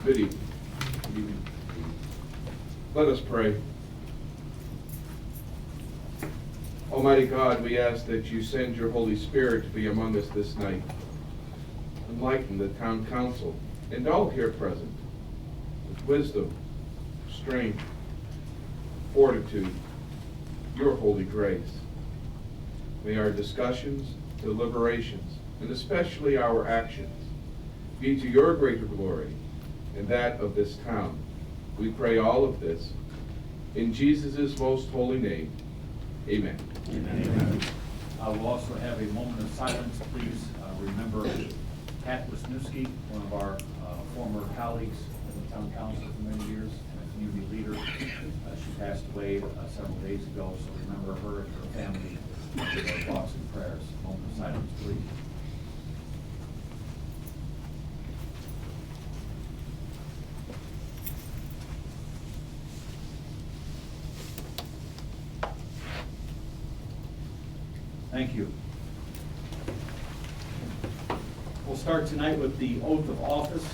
Good evening. Good evening. Let us pray. Almighty God, we ask that you send your Holy Spirit to be among us this night. Enlighten the town council and all here present with wisdom, strength, fortitude, your holy grace. May our discussions, deliberations, and especially our actions be to your greater glory and that of this town. We pray all of this in Jesus' most holy name. Amen. Amen. We'll also have a moment of silence. Please remember Pat Wisniewski, one of our former colleagues in the town council for many years and a community leader. She passed away several days ago, so remember her and her family with our thoughts and prayers. A moment of silence, please. Thank you. We'll start tonight with the oath of office.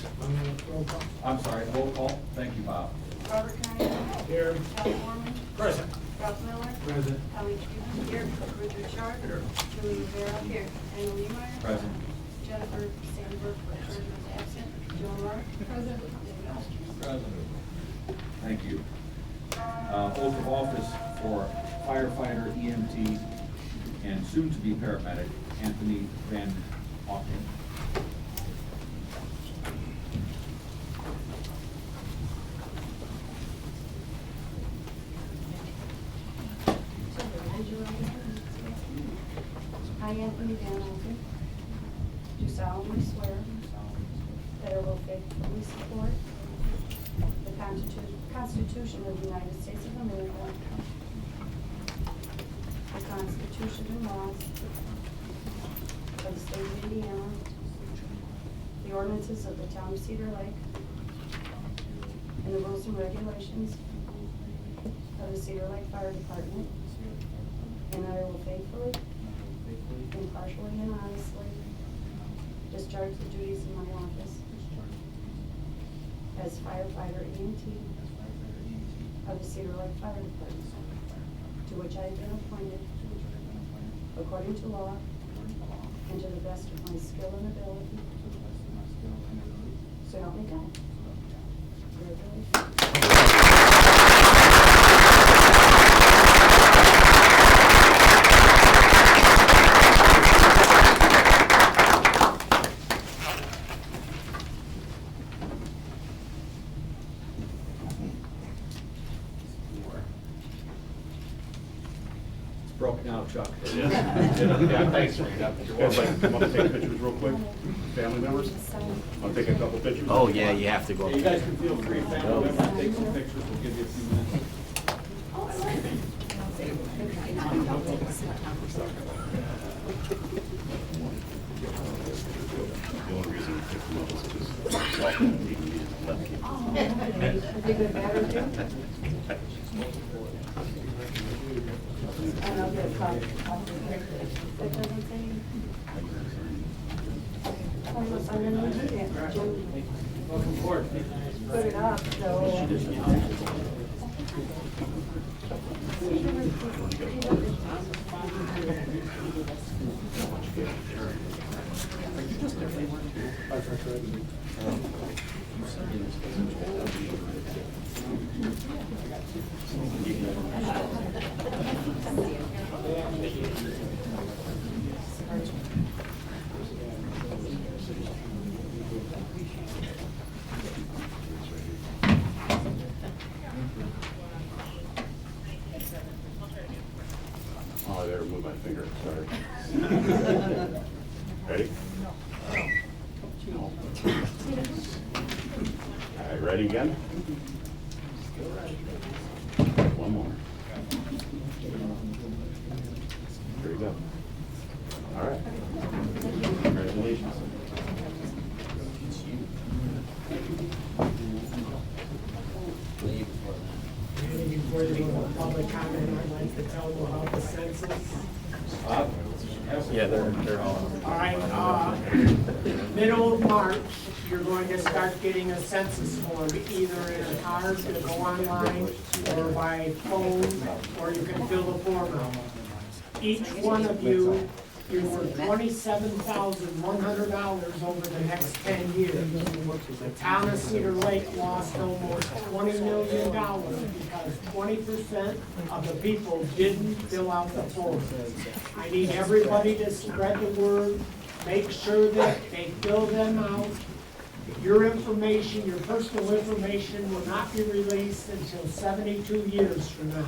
I'm sorry, roll call. Thank you, Bob. Robert Kane. Here. Al Foreman. Present. Ralph Miller. Present. Ellie Stevens. Here. Richard Sharp. Here. Julie Rivera. Here. Anna Lemeyer. Present. Jennifer Sandberg, treasurer is absent. Joan Mark. Present. David Ostrey. Present. Thank you. Oath of office for firefighter, EMT, and soon-to-be paramedic, Anthony Van Auken. I, Anthony Van Auken, do solemnly swear that I will faithfully support the Constitution of the United States of America, the Constitution and laws of the state of Indiana, the ordinances of the town of Cedar Lake, and the rules and regulations of the Cedar Lake Fire Department, and that I will faithfully, impartially, and honestly discharge the duties of my office as firefighter EMT of the Cedar Lake Fire Department, to which I have been appointed according to law and to the best of my skill and ability. So help me God. Congratulations. Broken out, Chuck. Yeah, thanks, Frank. You guys like to come up and take pictures real quick? Family members? Want to take a couple pictures? Oh, yeah, you have to go. You guys can feel free, family members, take some pictures. We'll give you a few minutes. The only reason we picked them up is because Walton needed left kid. And I'll get a copy. That doesn't say. Unless I'm gonna do that. Jim Welcome aboard. put it up, so. Oh, I better move my finger, sorry. Ready? All right, ready again? One more. Here we go. All right. Congratulations. Before you go to public comment, I'd like to tell you about the census. Bob? Yeah, they're all. All right, middle of March, you're going to start getting a census form, either in a card to go online or by phone, or you can fill the form out. Each one of you, you're worth $27,100 over the next 10 years. The town of Cedar Lake lost almost $20 million because 20% of the people didn't fill out the form. I need everybody to spread the word, make sure that they fill them out. Your information, your personal information will not be released until 72 years from now.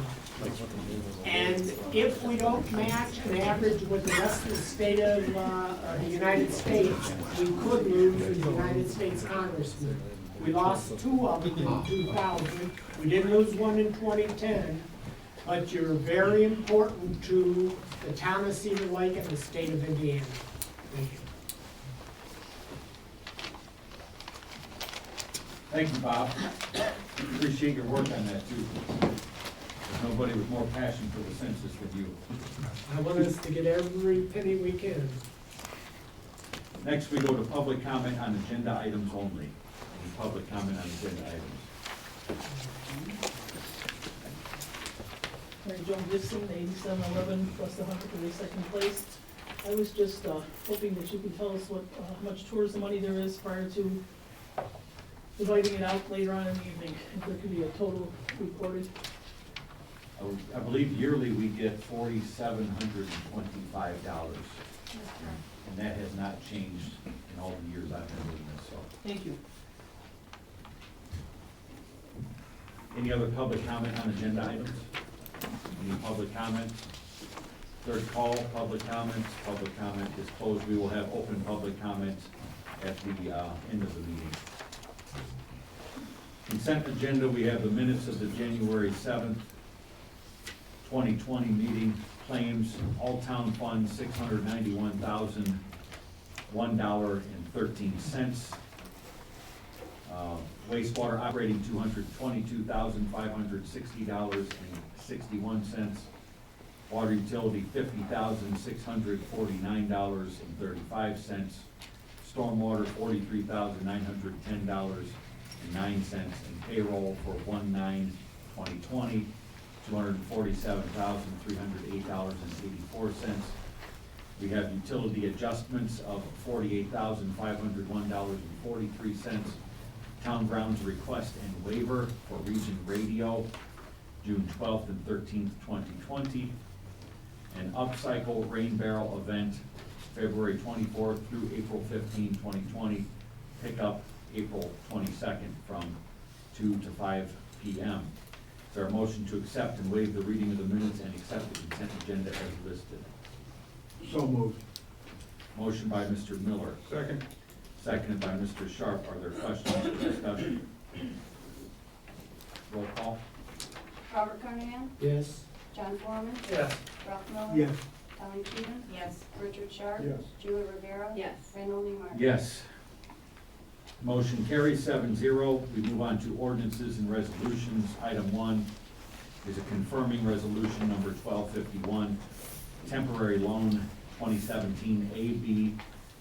And if we don't match an average with the rest of the state of, the United States, we could lose the United States Congressman. We lost 2 of them in 2000, we didn't lose one in 2010, but you're very important to the town of Cedar Lake and the state of Indiana. Thank you. Thank you, Bob. Appreciate your work on that, too. There's nobody with more passion for the census than you. I want us to get every penny we can. Next, we go to public comment on agenda items only. Any public comment on agenda items? Mary Jo Gibson, 8711 West Hunter for the second place. I was just hoping that you could tell us what, how much tourism money there is prior to dividing it out later on in the evening. If there could be a total recorded. I believe yearly we get $4,725. And that has not changed in all the years I've been doing this, so. Thank you. Any other public comment on agenda items? Any public comments? Third call, public comments. Public comment is closed. We will have open public comments at the end of the meeting. Consent agenda, we have the minutes of the January 7th, 2020 meeting. Claims, all town funds, $691,001.13. Wastewater operating, $222,560.61. Water utility, $50,649.35. Stormwater, $43,910.09. And payroll for 1/9/2020, $247,308.84. We have utility adjustments of $48,501.43. Town grounds request and waiver for Region Radio, June 12th and 13th, 2020. An upcycle rain barrel event, February 24th through April 15, 2020. Pickup April 22nd from 2 to 5 p.m. Is there a motion to accept and waive the reading of the minutes and accept the consent agenda as listed? So moved. Motion by Mr. Miller. Second. Seconded by Mr. Sharp. Are there questions or discussion? Roll call. Robert Carnahan? Yes? John Foreman? Yes. Ralph Miller? Yes. Tommy Keaton? Yes. Richard Sharp? Yes. Julie Rivera? Yes. Randall Neimark? Yes. Motion carries 7-0. We move on to ordinances and resolutions. Item 1 is a confirming resolution number 1251, temporary loan 2017 A, B,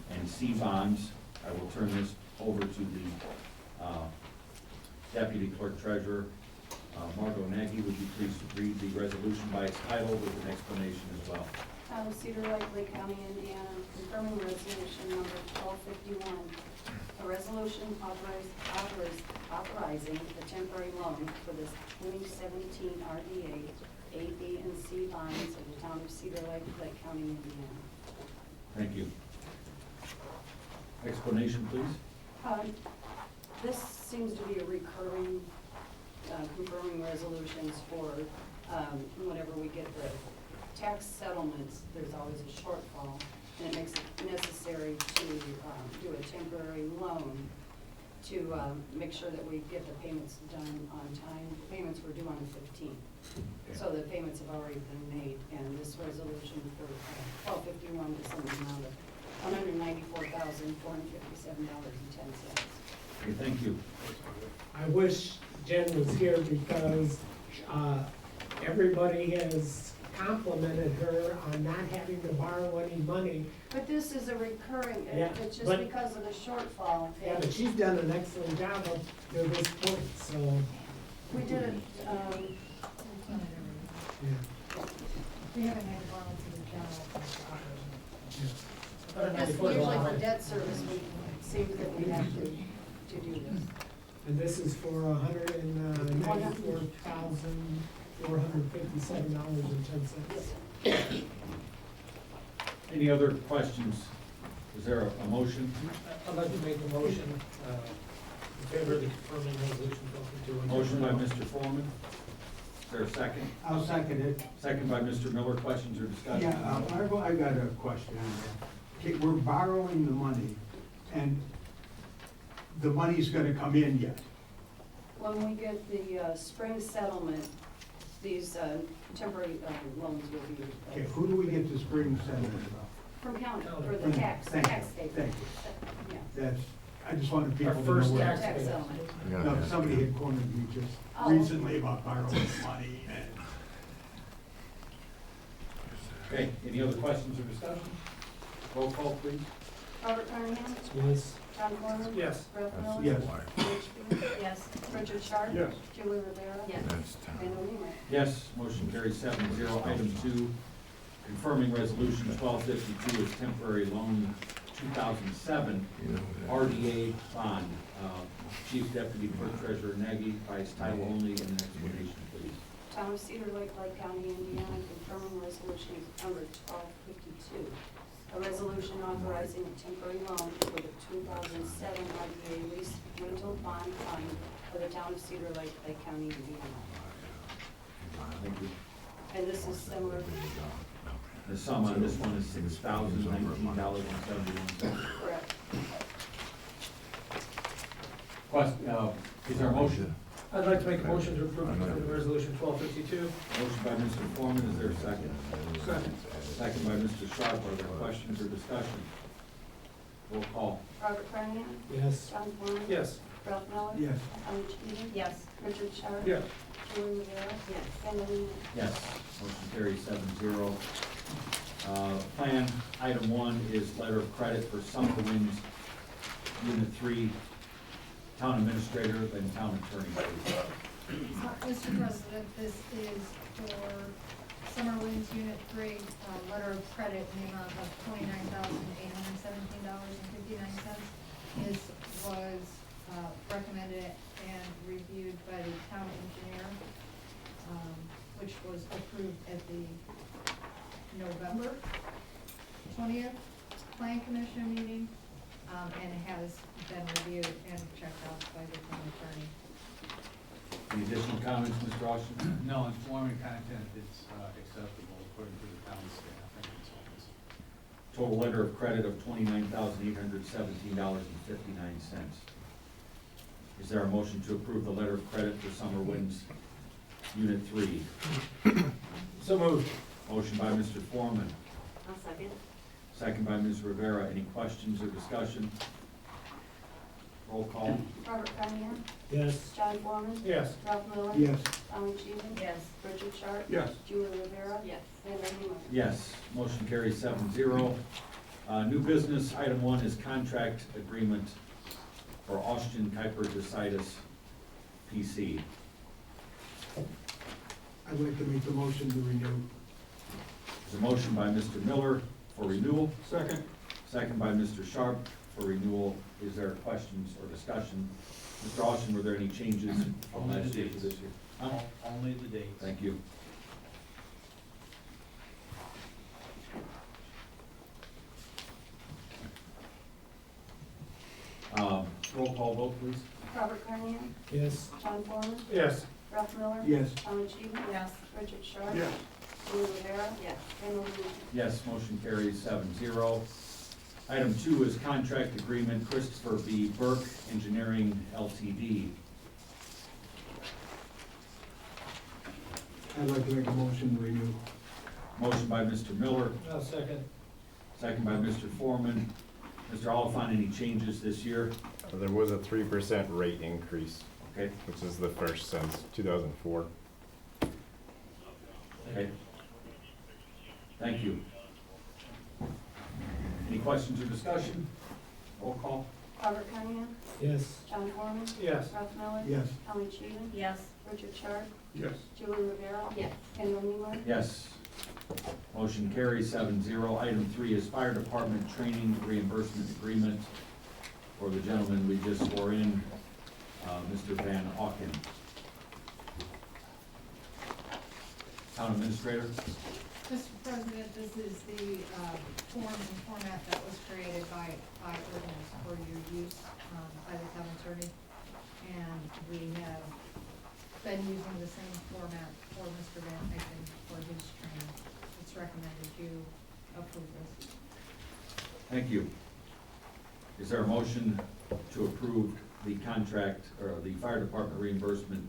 and C bonds. I will turn this over to the Deputy Clerk Treasurer, Margot Nagy. Would you please read the resolution by its title with an explanation as well? Town of Cedar Lake, Lake County, Indiana, confirming resolution number 1251. A resolution authorizing the temporary loan for the 2017 RDA, A, B, and C bonds of the town of Cedar Lake, Lake County, Indiana. Thank you. Explanation, please. This seems to be a recurring, confirming resolutions for whenever we get the tax settlements, there's always a shortfall, and it makes it necessary to do a temporary loan to make sure that we get the payments done on time. The payments were due on the 15th, so the payments have already been made, and this resolution for 1251 is in the amount of $194,457.10. Okay, thank you. I wish Jen was here because everybody has complimented her on not having to borrow any money. But this is a recurring, Yeah, it's just but- because of the shortfall. Yeah, but she's done an excellent job up to this point, so, We did it, yeah. We haven't had to borrow to the general operating. just usually for debt service, we, it seems that we have to do this. And this is for $194,457.10. Any other questions? Is there a motion? I'd like to make a motion in favor of the confirming resolution 1252. Motion by Mr. Foreman. Is there a second? I'll second it. Second by Mr. Miller. Questions or discussion? Yeah, I got a question on that. Okay, we're borrowing the money, and the money's gonna come in yet. When we get the spring settlement, these temporary loans will be Okay, replaced. who do we get the spring settlement from? From county, for the tax Thank you, statement. thank you. Yeah, That's, I just wanted people Our to know first where. tax tax pay. settlement. No, somebody had cornered me just Oh. recently about borrowing money, and Okay, any other questions or discussion? Roll call, please. Robert Carnahan? Yes. John Foreman? Yes. Ralph Miller? yes. Rich Bean? Yes. Richard Sharp? Yes. Julie Rivera? Yes. Randall Neiman? Yes, motion carries 7-0. Item 2, confirming resolution 1252 as temporary loan 2007 RDA bond. Chief Deputy Clerk Treasurer Nagy, by its title only, and an explanation, please. Town of Cedar Lake, Lake County, Indiana, confirming resolution number 1252. A resolution authorizing a temporary loan for the 2007 RDA lease rental bond fund for the town of Cedar Lake, Lake County, Indiana. Thank you. And this is similar, The sum on this one is $6,019.71. correct? Question, is there a motion? I'd like to make a motion to approve and confirm the resolution 1252. Motion by Mr. Foreman, is there a second? Second. Second by Mr. Sharp, are there questions or discussion? Roll call. Robert Carnahan? Yes. John Foreman? Yes. Ralph Miller? Yes. Alan Sheedon? Yes. Richard Sharp? Yes. Julie Rivera? Yes. Randall Neiman? Yes, motion carries 7-0. Plan item 1 is letter of credit for Summer Winds Unit 3, Town Administrator and Town Attorney. Mr. President, this is for Summer Winds Unit 3, letter of credit in the amount of $29,817.59. This was recommended and reviewed by the town engineer, which was approved at the November 20th Plan Commission meeting, and has been reviewed and checked out by the town attorney. Any additional comments, Mr. Austin? No, in form and content, it's acceptable according to the town staff and consultants. Total letter of credit of $29,817.59. Is there a motion to approve the letter of credit for Summer Winds Unit 3? So moved. Motion by Mr. Foreman, I'll second. second by Ms. Rivera. Any questions or discussion? Roll call. Robert Carnahan? Yes. John Foreman? Yes. Ralph Miller? Yes. Alan Sheedon? Yes. Richard Sharp? Yes. Julie Rivera? Yes. Randall Neiman? Yes, motion carries 7-0. New business, item 1 is contract agreement for Austin Kuiper Decidus PC. I'd like to make the motion to renew. There's a motion by Mr. Miller for renewal, Second. second by Mr. Sharp for renewal. Is there questions or discussion? Mr. Austin, were there any changes from Only the last year to dates. this year? Only the dates. Thank you. Roll call vote, please. Robert Carnahan? Yes. John Foreman? Yes. Ralph Miller? Yes. Alan Sheedon? Yes. Richard Sharp? Yes. Julie Rivera? Yes. Randall Neiman? Yes, motion carries 7-0. Item 2 is contract agreement Christopher B. Burke Engineering LTD. I'd like to make a motion to renew. Motion by Mr. Miller, I'll second. second by Mr. Foreman. Mr. Oliphant, any changes this year? There was a 3% rate increase, Okay, which is the first since 2004. okay. Thank you. Any questions or discussion? Roll call. Robert Carnahan? Yes. John Foreman? Yes. Ralph Miller? Yes. Alan Sheedlin? Yes. Richard Sharp? Yes. Julie Rivera? Yes. Kendall Miller? Yes. Motion carries 7-0. Item 3 is fire department training reimbursement agreement for the gentleman we just swore in, Mr. Van Auken. Town administrator? Mr. President, this is the form and format that was created by ordinance for your use by the town attorney. And we have been using the same format for Mr. Van Eycken for his training. It's recommended you approve this. Thank you. Is there a motion to approve the contract, or the fire department reimbursement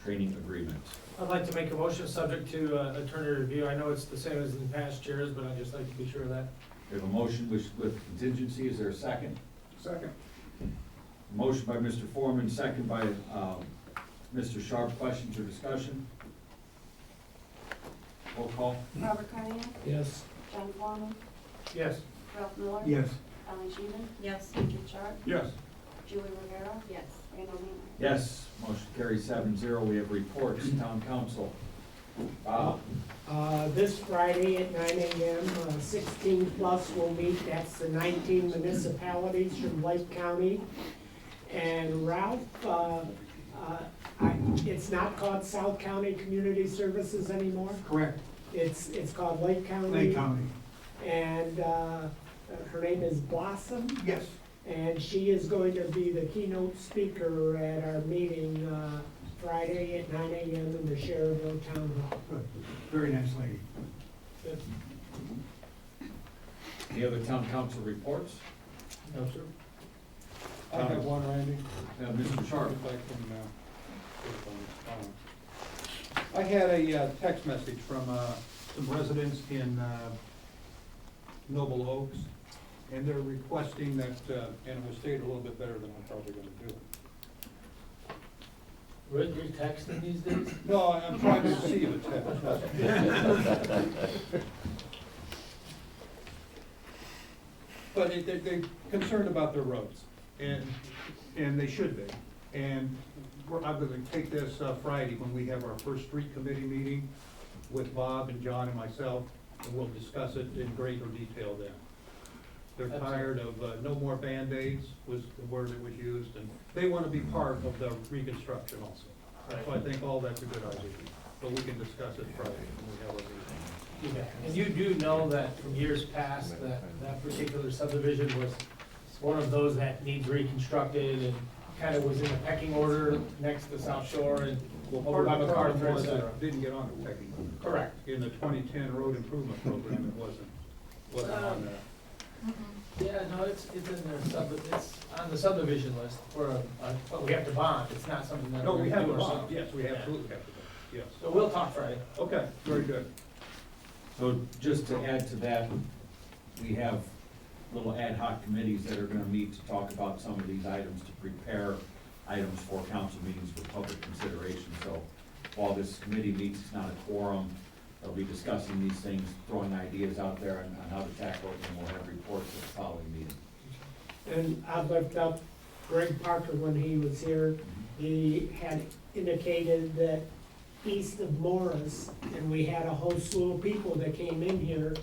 training agreement? I'd like to make a motion subject to attorney review. I know it's the same as in past years, but I'd just like to be sure of that. We have a motion with contingency. Is there a second? Second. Motion by Mr. Foreman, second by Mr. Sharp. Questions or discussion? Roll call. Robert Carnahan? Yes. John Foreman? Yes. Ralph Miller? Yes. Alan Sheedlin? Yes. Richard Sharp? Yes. Julie Rivera? Yes. Randall Miller? Yes, motion carries 7-0. We have reports. Town council. Bob? This Friday at 9 a.m., 16 plus will meet. That's the 19 municipalities from Lake County. And Ralph, it's not called South County Community Services anymore. Correct. It's called Lake County. Lake County. And her name is Blossom. Yes. And she is going to be the keynote speaker at our meeting Friday at 9 a.m. in the Cherville Town Hall. Good. Very nice lady. Any other town council reports? No, sir. I have one, Randy. Mr. Sharp? If I can, I had a text message from some residents in Noble Oaks, and they're requesting that, and it was stated a little bit better than I'm probably gonna do. Rick, you're texting these days? No, I'm trying to see the text. But they're concerned about their roads, and they should be. And I'm gonna take this Friday when we have our first street committee meeting with Bob and John and myself, and we'll discuss it in greater detail then. They're tired of, no more Band-Aids was the word that was used, and they wanna be part of the reconstruction also. So I think all that's a good idea, but we can discuss it Friday when we have our meeting. And you do know that from years past, that particular subdivision was one of those that needs reconstructed and kind of was in the pecking order next to South Shore and Well, over part by of the problem MacArthur, was et cetera. it didn't get on the pecking order. Correct. In the 2010 road improvement program, it wasn't on that. Yeah, no, it's in their it's on the subdivision list for, but we have to bond. It's not something that No, we're we gonna have do a bond, ourselves. yes, we absolutely have to, yes. So we'll talk Friday. Okay, very good. So just to add to that, we have little ad hoc committees that are gonna meet to talk about some of these items, to prepare items for council meetings for public consideration. So while this committee meets, it's not a quorum, they'll be discussing these things, throwing ideas out there on how to tackle it, and we'll have reports at the following meeting. And I've looked up Greg Parker when he was here. He had indicated that east of Morris, and we had a whole slew of people that came in here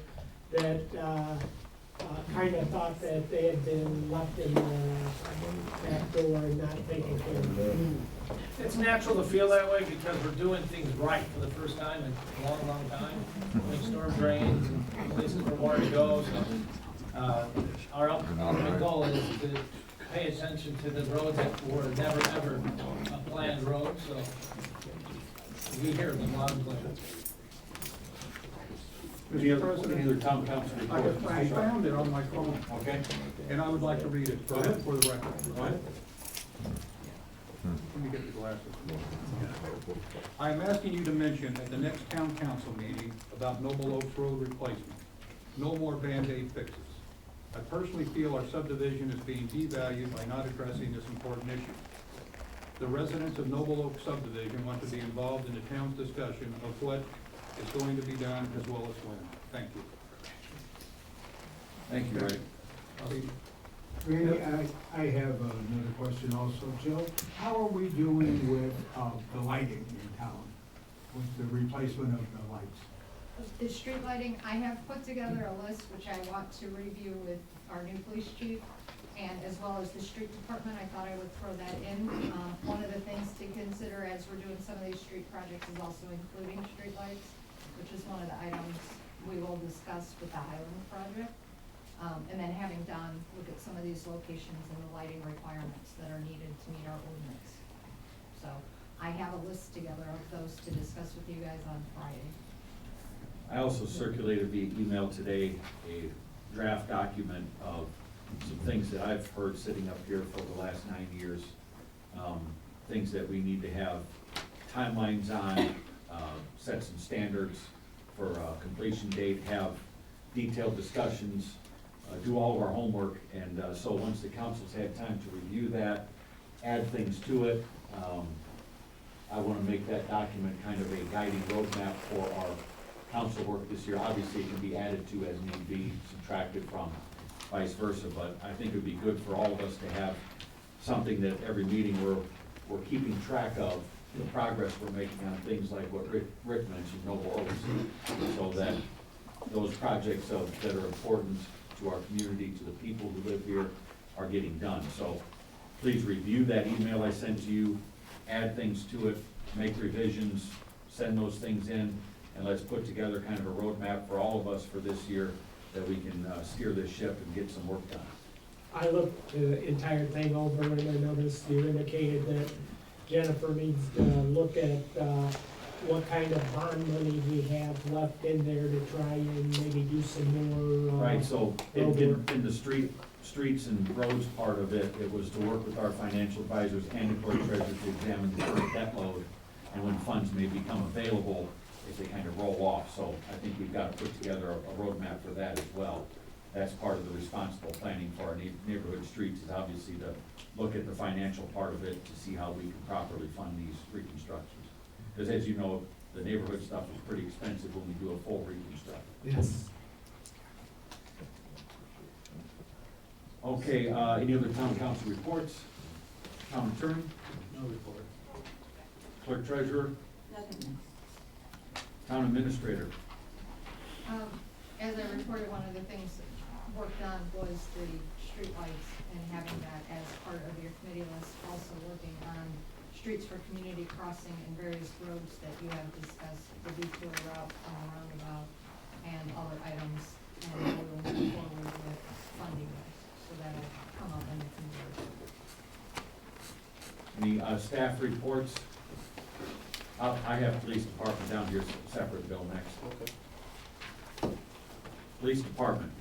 that kind of thought that they had been left in the back door and not taken care of. It's natural to feel that way because we're doing things right for the first time in a long, long time. Like storm drains and places for water to go, so, our ultimate goal is to pay attention to the roads that were never, ever a planned road, so we hear them loud and clear. Any other town council reports? I found it on my phone, Okay, and I would like to read it for the record. go ahead. Let me get the glasses. I am asking you to mention at the next town council meeting about Noble Oaks Road replacement. No more Band-Aid fixes. I personally feel our subdivision is being devalued by not addressing this important issue. The residents of Noble Oaks subdivision want to be involved in the town's discussion of what is going to be done, as well as when. Thank you. Thank you, Ray. Randy, I have another question also. Jill, how are we doing with the lighting in town, with the replacement of the lights? The street lighting, I have put together a list which I want to review with our new police chief, and as well as the street department. I thought I would throw that in. One of the things to consider as we're doing some of these street projects is also including street lights, which is one of the items we will discuss with the Highland project. And then having Don look at some of these locations and the lighting requirements that are needed to meet our ordinance. So I have a list together of those to discuss with you guys on Friday. I also circulated via email today a draft document of some things that I've heard sitting up here for the last 9 years. Things that we need to have timelines on, set some standards for completion date, have detailed discussions, do all of our homework, and so once the council's had time to review that, add things to it, I want to make that document kind of a guiding roadmap for our council work this year. Obviously, it can be added to as need be, subtracted from, vice versa, but I think it would be good for all of us to have something that every meeting we're keeping track of the progress we're making on things like what Rick mentioned, Noble Oaks, so that those projects that are important to our community, to the people who live here, are getting done. So please review that email I sent to you, add things to it, make revisions, send those things in, and let's put together kind of a roadmap for all of us for this year that we can steer this ship and get some work done. I looked the entire thing over and I noticed you indicated that Jennifer needs to look at what kind of bond money we have left in there to try and maybe do some more. Right, so in the streets and roads part of it, it was to work with our financial advisors and the clerk treasurer to examine the current debt load and when funds may become available if they kind of roll off. So I think we've got to put together a roadmap for that as well. That's part of the responsible planning for our neighborhood streets, is obviously to look at the financial part of it to see how we can properly fund these reconstructions. Because as you know, the neighborhood stuff is pretty expensive when we do a full reconstruction. Yes. Okay, any other town council reports? Town attorney? No report. Clerk treasurer? Nothing. Town administrator? As I reported, one of the things worked on was the streetlights and having that as part of your committee list. Also working on streets for community crossing and various roads that you have discussed, the detour route and the roundabout and other items. And we will move forward with funding those, so that'll come up in the committee. Any staff reports? I have police department down here, separate bill next. Okay. Police department.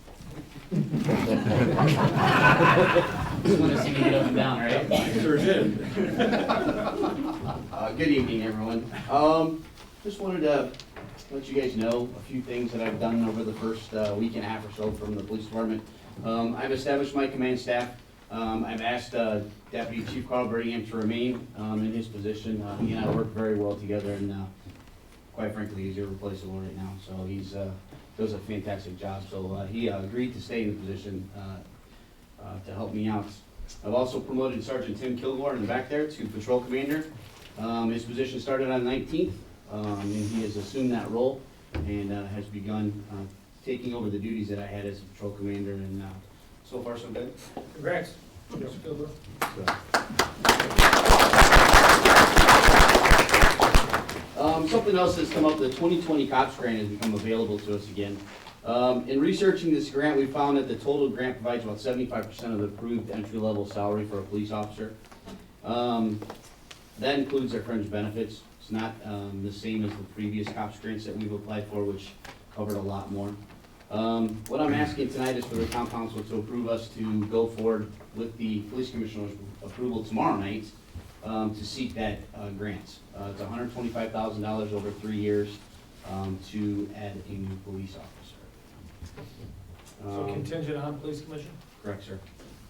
Just want to see me get up and down, right? I sure did. Good evening, everyone. Just wanted to let you guys know a few things that I've done over the first week and a half or so from the police department. I've established my command staff. I've asked Deputy Chief Carl Birmingham to remain in his position. He and I work very well together, and quite frankly, he's irreplaceable right now. So he's does a fantastic job. So he agreed to stay in the position to help me out. I've also promoted Sergeant Tim Kilgore in the back there to patrol commander. His position started on the 19th, and he has assumed that role and has begun taking over the duties that I had as a patrol commander, and so far so good. Congrats, Mr. Kilgore. Something else that's come up, the 2020 COPS grant has become available to us again. In researching this grant, we found that the total grant provides about 75% of the approved entry-level salary for a police officer. That includes their fringe benefits. It's not the same as the previous COPS grants that we've applied for, which covered a lot more. What I'm asking tonight is for the town council to approve us to go forward with the police commissioner's approval tomorrow night to seek that grant. It's $125,000 over 3 years to add a new police officer. So contingent on police commission? Correct, sir.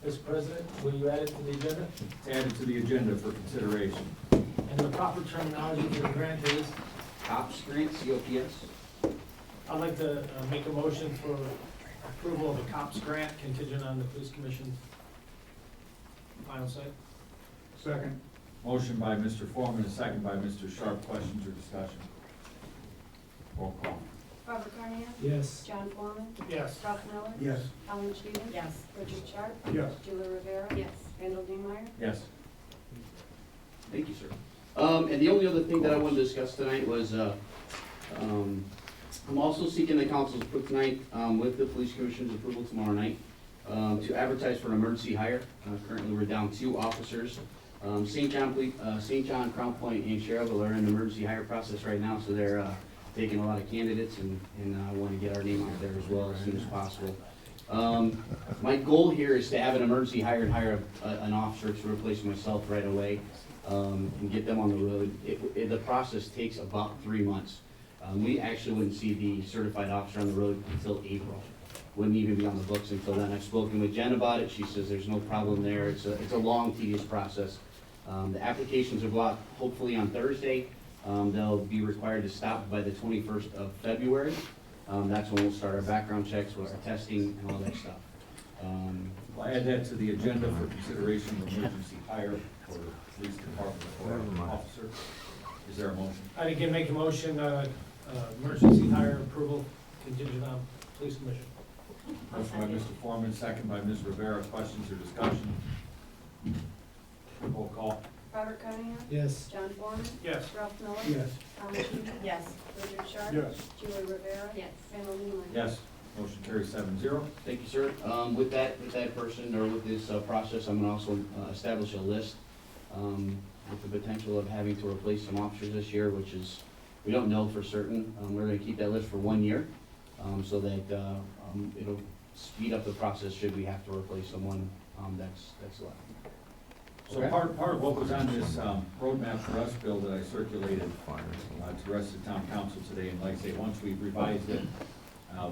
Mr. President, will you add it to the agenda? It's added to the agenda for consideration. And the proper terminology for the grant is? COPS grant, COPS. I'd like to make a motion for approval of a COPS grant contingent on the police commission final say. Second. Motion by Mr. Foreman, a second by Mr. Sharp. Questions or discussion? Roll call. Robert Carnahan? Yes. John Foreman? Yes. Ralph Miller? Yes. Alan Stevens? Yes. Richard Sharp? Yes. Julie Rivera? Yes. Randall Niemeyer? Yes. Thank you, sir. And the only other thing that I wanted to discuss tonight was, I'm also seeking the council's approval tonight, with the police commission's approval tomorrow night, to advertise for an emergency hire. Currently, we're down 2 officers. St. John, Crown Point, and Sherrville are in the emergency hire process right now, so they're, taking a lot of candidates, and I want to get our name out there as well as soon as possible. My goal here is to have an emergency hire and hire an officer to replace myself right away, and get them on the road. The process takes about 3 months. We actually wouldn't see the certified officer on the road until April. Wouldn't even be on the books until then. I've spoken with Jen about it. She says there's no problem there. It's a long, tedious process. The applications are blocked hopefully on Thursday. They'll be required to stop by the 21st of February. That's when we'll start our background checks, with our testing and all that stuff. I'll add that to the agenda for consideration of emergency hire for the police department for an officer. Is there a motion? I'd again make a motion, emergency hire approval contingent on police commission. Motion by Mr. Foreman, second by Ms. Rivera. Questions or discussion? Roll call. Robert Carnahan? Yes. John Foreman? Yes. Ralph Miller? Yes. Alan Stevens? Yes. Richard Sharp? Yes. Julie Rivera? Yes. Randall Niemeyer? Yes. Motion carries 7-0. Thank you, sir. With that person, or with this process, I'm gonna also establish a list with the potential of having to replace some officers this year, which is, we don't know for certain. We're gonna keep that list for 1 year, so that it'll speed up the process should we have to replace someone that's left. So Okay. part of what was on this roadmap for us, Bill, that I circulated to the rest of the town council today, and like I say, once we've revised it,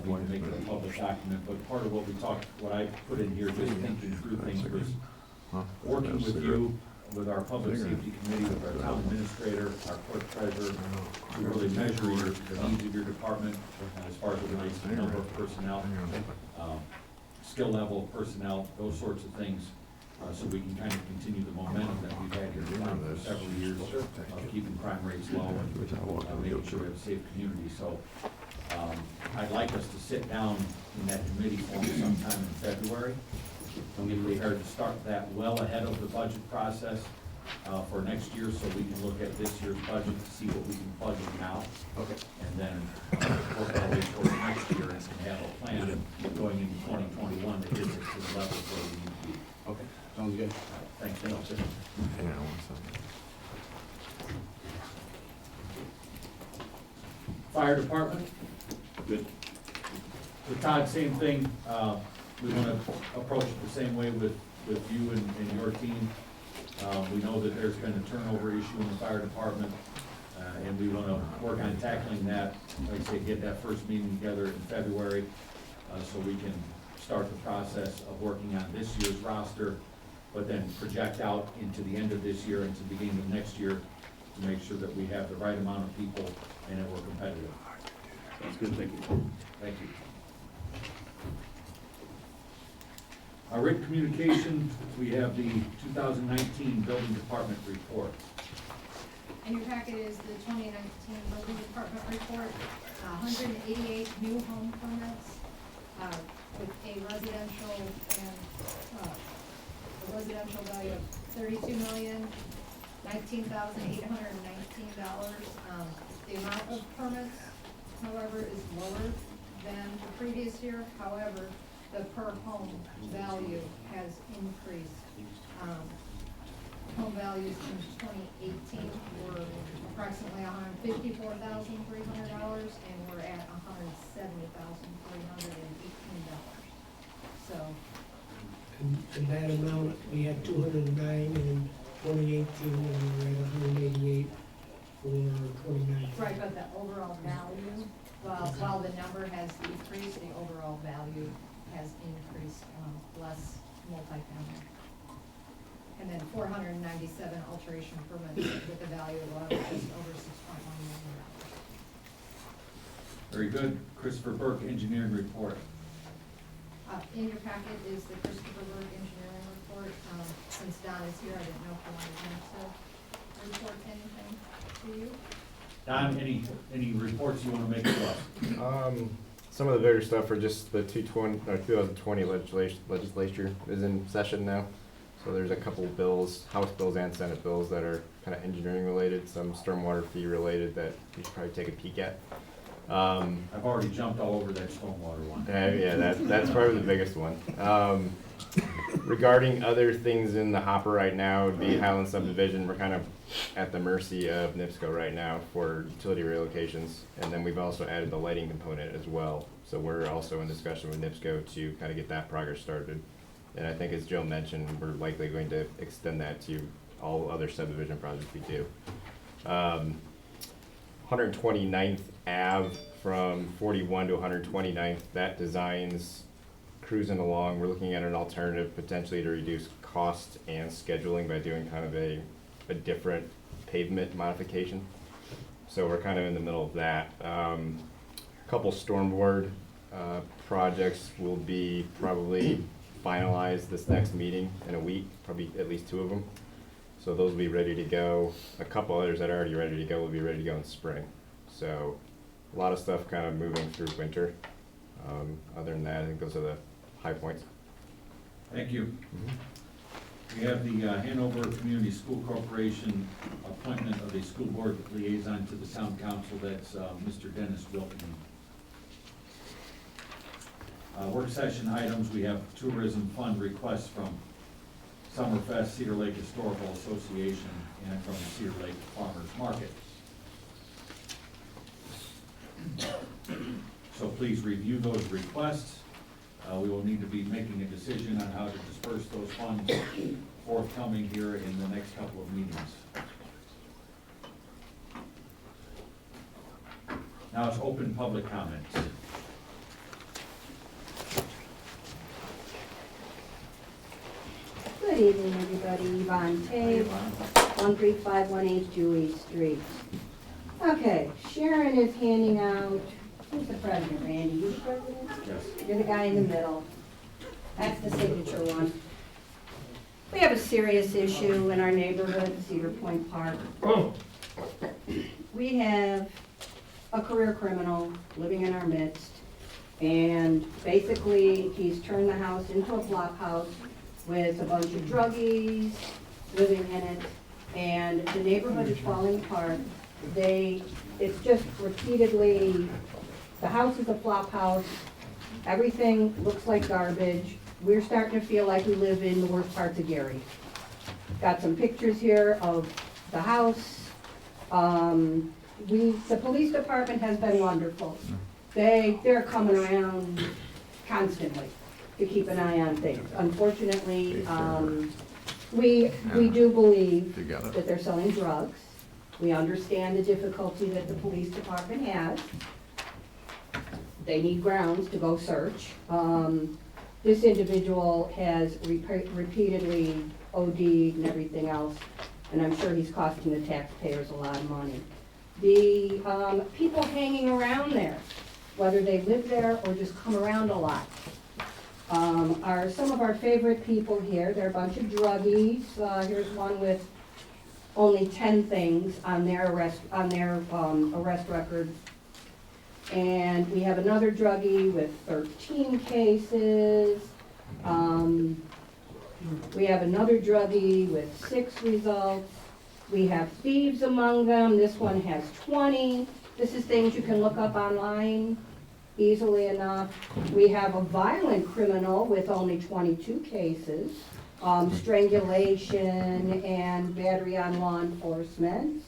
we can make it a public document, but part of what we talked, what I put in here, just thinking through things, was working with you, with our public safety committee, with our town administrator, our clerk treasurer, to really measure the needs of your department as far as it relates to number of personnel, skill level of personnel, those sorts of things, so we can kind of continue the momentum that we've had here for several years of keeping crime rates low and making sure we have a safe community. So I'd like us to sit down in that committee forum sometime in February. Don't get prepared to start that well ahead of the budget process for next year, so we can look at this year's budget to see what we can budget now. Okay. And then work our way towards next year and have a plan going into 2021 that gets us to the level where we need to be. Okay, sounds good. Thanks, Bill. Fire department? Good. With Todd, same thing. We want to approach it the same way with you and your team. We know that there's been a turnover issue in the fire department, and we want to work on tackling that. Like I say, get that first meeting together in February, so we can start the process of working on this year's roster, but then project out into the end of this year and to the beginning of next year to make sure that we have the right amount of people and that we're competitive. That's good, thank you. Thank you. Our written communication, we have the 2019 building department report. In your packet is the 2019 building department report, 188 new home permits, with a residential and, a residential value of $32,019,819. The amount of permits, however, is lower than the previous year. However, the per home value has increased. Home values in 2018 were approximately $154,300, and we're at $170,318. So, And that amount, we had 209 in 2018, and we're at 188 for 2019. right, but the overall value, while the number has decreased, the overall value has increased, less multifamily. And then 497 alteration permits with a value of just over $6.1 million. Very good. Christopher Burke, engineering report. In your packet is the Christopher Burke engineering report. Since Don is here, I didn't know if you wanted him to report anything to you. Don, any reports you want to make to us? Some of the bigger stuff are just the 2020 legislature is in session now. So there's a couple bills, House bills and Senate bills that are kind of engineering related, some stormwater fee related that you should probably take a peek at. I've already jumped all over that stormwater one. Yeah, that's probably the biggest one. Regarding other things in the hopper right now would be Highland subdivision. We're kind of at the mercy of NIPSCO right now for utility relocations. And then we've also added the lighting component as well. So we're also in discussion with NIPSCO to kind of get that progress started. And I think as Joe mentioned, we're likely going to extend that to all other subdivision projects we do. 129th Ave from 41 to 129th, that design's cruising along. We're looking at an alternative potentially to reduce cost and scheduling by doing kind of a different pavement modification. So we're kind of in the middle of that. A couple stormboard projects will be probably finalized this next meeting in a week, probably at least 2 of them. So those will be ready to go. A couple others that are already ready to go will be ready to go in spring. So a lot of stuff kind of moving through winter. Other than that, I think those are the high points. Thank you. We have the Hanover Community School Corporation appointment of a school board liaison to the town council. That's Mr. Dennis Wilton. Work session items, we have tourism fund requests from Summerfest, Cedar Lake Historical Association, and from the Cedar Lake Farmers Market. So please review those requests. We will need to be making a decision on how to disperse those funds forthcoming here in the next couple of meetings. Now it's open public comments. Good evening, everybody. Yvonne Tate, 13518 Dewey Street. Okay, Sharon is handing out, who's the president, Randy? You the president? Yes. You're the guy in the middle. That's the signature one. We have a serious issue in our neighborhood, Cedar Point Park. We have a career criminal living in our midst, and basically he's turned the house into a flop house with a bunch of druggies living in it, and the neighborhood is falling apart. It's just repeatedly, the house is a flop house, everything looks like garbage. We're starting to feel like we live in the worst parts of Gary. Got some pictures here of the house. The police department has been wonderful. They're coming around constantly to keep an eye on things. Unfortunately, we do believe that they're selling drugs. We understand the difficulty that the police department has. They need grounds to go search. This individual has repeatedly OD'd and everything else, and I'm sure he's costing the taxpayers a lot of money. The people hanging around there, whether they live there or just come around a lot, are some of our favorite people here. They're a bunch of druggies. Here's one with only 10 things on their arrest record. And we have another druggie with 13 cases. We have another druggie with 6 results. We have thieves among them. This one has 20. This is things you can look up online easily enough. We have a violent criminal with only 22 cases, strangulation and battery on law enforcement.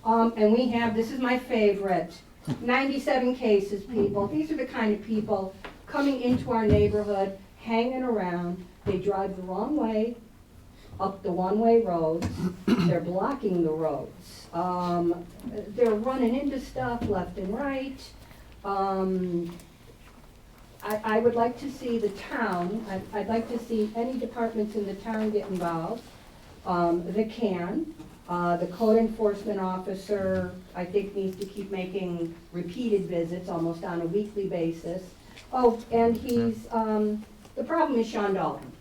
And we have, this is my favorite, 97 cases, people. These are the kind of people coming into our neighborhood, hanging around. They drive the wrong way, up the one-way roads. They're blocking the roads. They're running into stuff left and right. I would like to see the town, I'd like to see any departments in the town get involved that can. The code enforcement officer, I think, needs to keep making repeated visits, almost on a weekly basis. Oh, and the problem is Sean Dalton.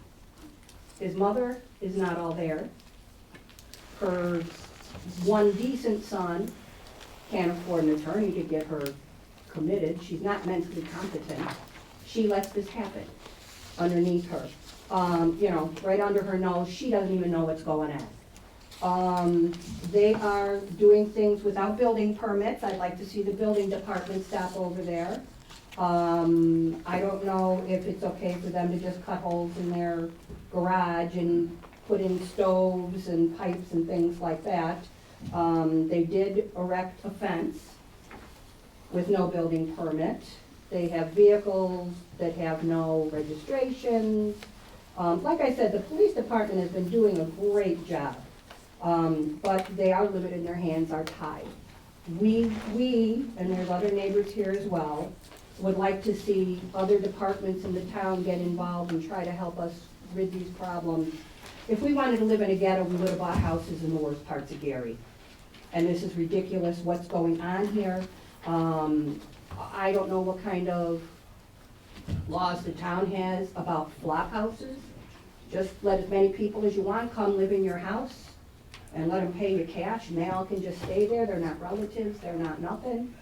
His mother is not all there. Her one decent son can't afford an attorney to get her committed. She's not mentally competent. She lets this happen underneath her. Right under her nose. She doesn't even know what's going on. They are doing things without building permits. I'd like to see the building department stop over there. I don't know if it's okay for them to just cut holes in their garage and put in stoves and pipes and things like that. They did erect a fence with no building permit. They have vehicles that have no registrations. Like I said, the police department has been doing a great job, but they are limited, their hands are tied. We, and there's other neighbors here as well, would like to see other departments in the town get involved and try to help us rid these problems. If we wanted to live in a ghetto, we would have bought houses in the worst parts of Gary. And this is ridiculous what's going on here. I don't know what kind of laws the town has about flop houses. Just let as many people as you want come live in your house and let them pay you cash, and they all can just stay there. They're not relatives, they're not nothing.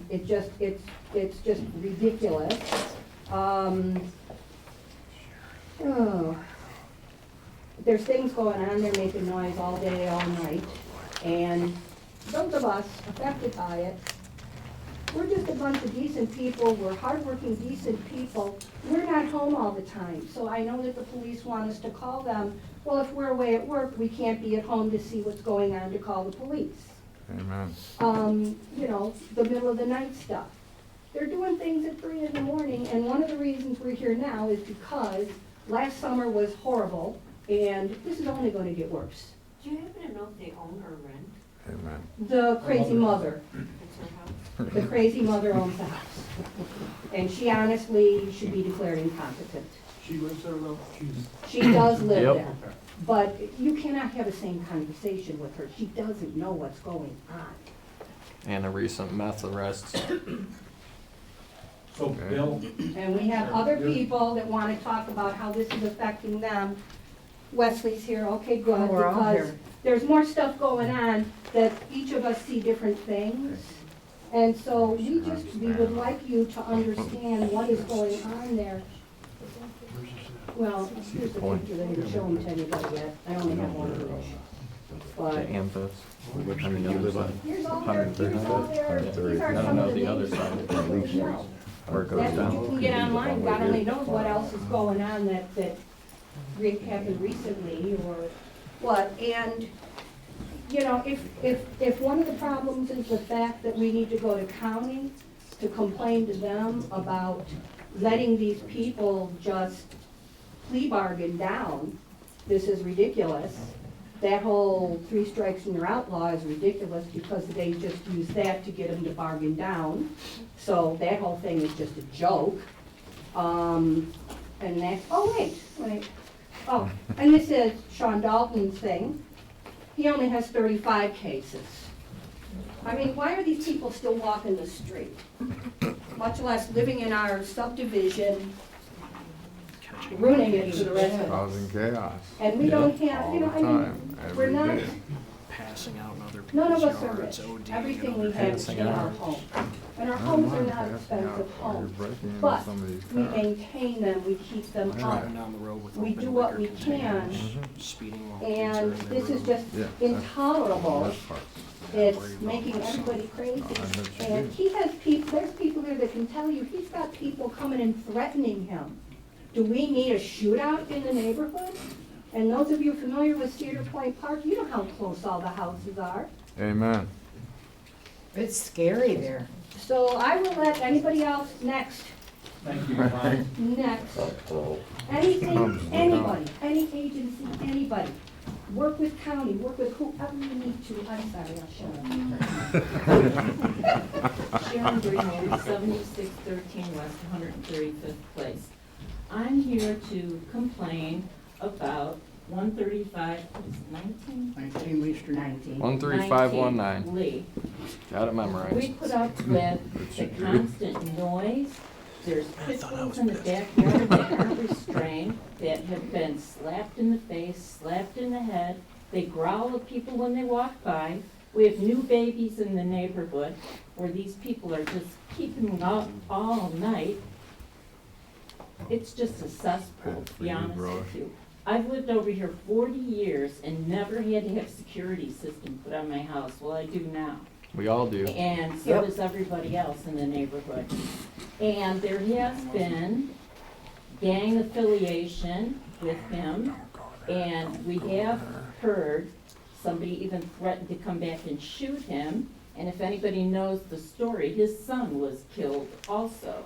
It's just ridiculous. There's things going on, they're making noise all day, all night, and those of us affected by it, we're just a bunch of decent people, we're hardworking, decent people. We're not home all the time, so I know that the police want us to call them. Well, if we're away at work, we can't be at home to see what's going on to call the police. Amen. The middle of the night stuff. They're doing things at 3 in the morning, and one of the reasons we're here now is because last summer was horrible, and this is only gonna get worse. Do you happen to know if they own or rent? Amen. The crazy mother. It's her house? The crazy mother owns the house. And she honestly should be declared incompetent. She lives there though? She does live Yep. there. But you cannot have the same conversation with her. She doesn't know what's going on. And a recent meth arrest. So, Bill, And we have other people that want to talk about how this is affecting them. Wesley's here, okay, good, We're all because here. there's more stuff going on that each of us see different things. And so we would like you to understand what is going on there. Well, here's the picture, they didn't show them to anybody yet, I only have one of them. But Amethyst. Which one do you live on? here's all their, these are some of the names. No. Where it goes That's what you down. can get online, God only knows what else is going on that happened recently or what. And, if one of the problems is the fact that we need to go to county to complain to them about letting these people just plea bargain down, this is ridiculous. That whole 3 strikes and you're outlaw is ridiculous because they just use that to get them to bargain down. So that whole thing is just a joke. And that's, and this is Sean Dalton's thing. He only has 35 cases. I mean, why are these people still walking the street? Much less living in our subdivision, ruining it for the rest of us. Causing chaos. And we don't have, All the time, we're every not, day. Passing out in other none of people's us are yards, rich. ODing Everything in we other have is Passing in our out. home. And our I don't homes are mind not passing expensive out while you're homes. breaking into But some of these we cars. maintain them, we keep them up. driving down the road with We open do what liquor we can. containers, speeding while kids are And in their this is room. just Yeah, that's intolerable. the worst part. It's making everybody crazy. And he has people, there's people here that can tell you, he's got people coming and threatening him. Do we need a shootout in the neighborhood? And those of you familiar with Cedar Point Park, you know how close all the houses are. Amen. It's scary there. So I will let anybody else next, thank you, Ron. next. Anything, anybody, any agency, anybody. Work with county, work with whoever you need to. I'm sorry, I'll shut up. Sharon Greenwood, 7613 West 135th Place. I'm here to complain about 135, what is it, 19? 19 Lee Street. 19. 13519. 19 Lee. Got it memorized. We put up with the constant noise. There's pit bulls in the backyard that aren't restrained, that have been slapped in the face, slapped in the head. They growl at people when they walk by. We have new babies in the neighborhood where these people are just keeping them up all night. It's just a cesspool, to be honest with you. I've lived over here 40 years and never had to have security system put on my house. Well, I do now. We all do. And so does everybody else in the neighborhood. And there has been gang affiliation with him, and we have heard somebody even threatened to come back and shoot him. And if anybody knows the story, his son was killed also.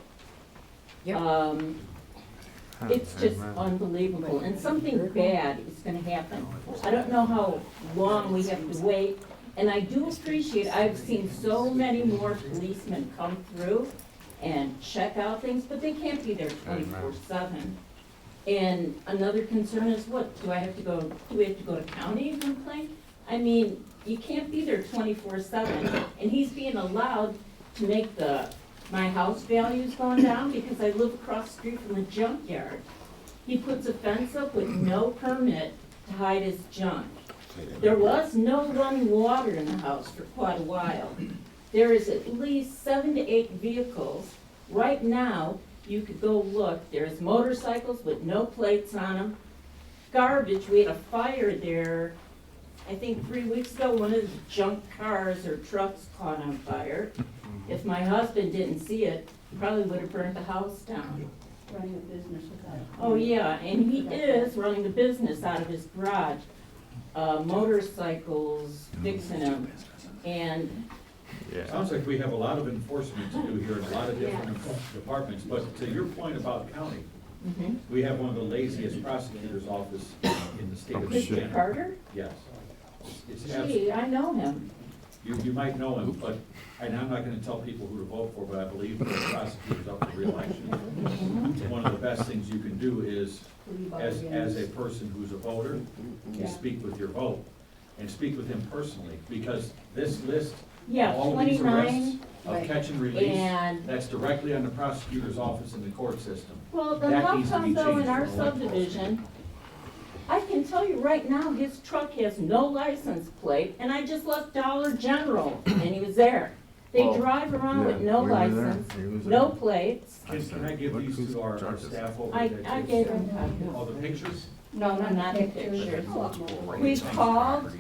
It's just unbelievable, and something bad is gonna happen. I don't know how long we have to wait, and I do appreciate, I've seen so many more policemen come through and check out things, but they can't be there 24/7. And another concern is what, do we have to go to county and complain? I mean, you can't be there 24/7, and he's being allowed to make my house values going down because I live across the street from the junkyard. He puts a fence up with no permit to hide his junk. There was no running water in the house for quite a while. There is at least 7 to 8 vehicles. Right now, you could go look, there's motorcycles with no plates on them. Garbage, we had a fire there, I think 3 weeks ago, one of the junk cars or trucks caught on fire. If my husband didn't see it, he probably would have burned the house down. Running a business without. Oh, yeah, and he is running a business out of his garage, motorcycles, fixing them, and Sounds like we have a lot of enforcement to do here in a lot of different departments, but to your point about county, we have one of the laziest prosecutor's office in the state of Mr. Michigan. Carter? Yes. It's Gee, I know him. You might know him, but, and I'm not gonna tell people who to vote for, but I believe the prosecutor's up for reelection. One of the best things you can do is, as a person who's a voter, you speak with your vote, and speak with him personally, because this list, Yeah, all of these 29, arrests of catch and release, and- that's directly on the prosecutor's office in the court system. Well, then That how needs to be come though in changed our for law enforcement. subdivision, I can tell you right now, his truck has no license plate, and I just left Dollar General, and he was there. They Oh, drive around with yeah, no we were there. license, He was no there. plates. Can I give these to our staff over I there? gave him copies. All the pictures? No, not the pictures. We've called,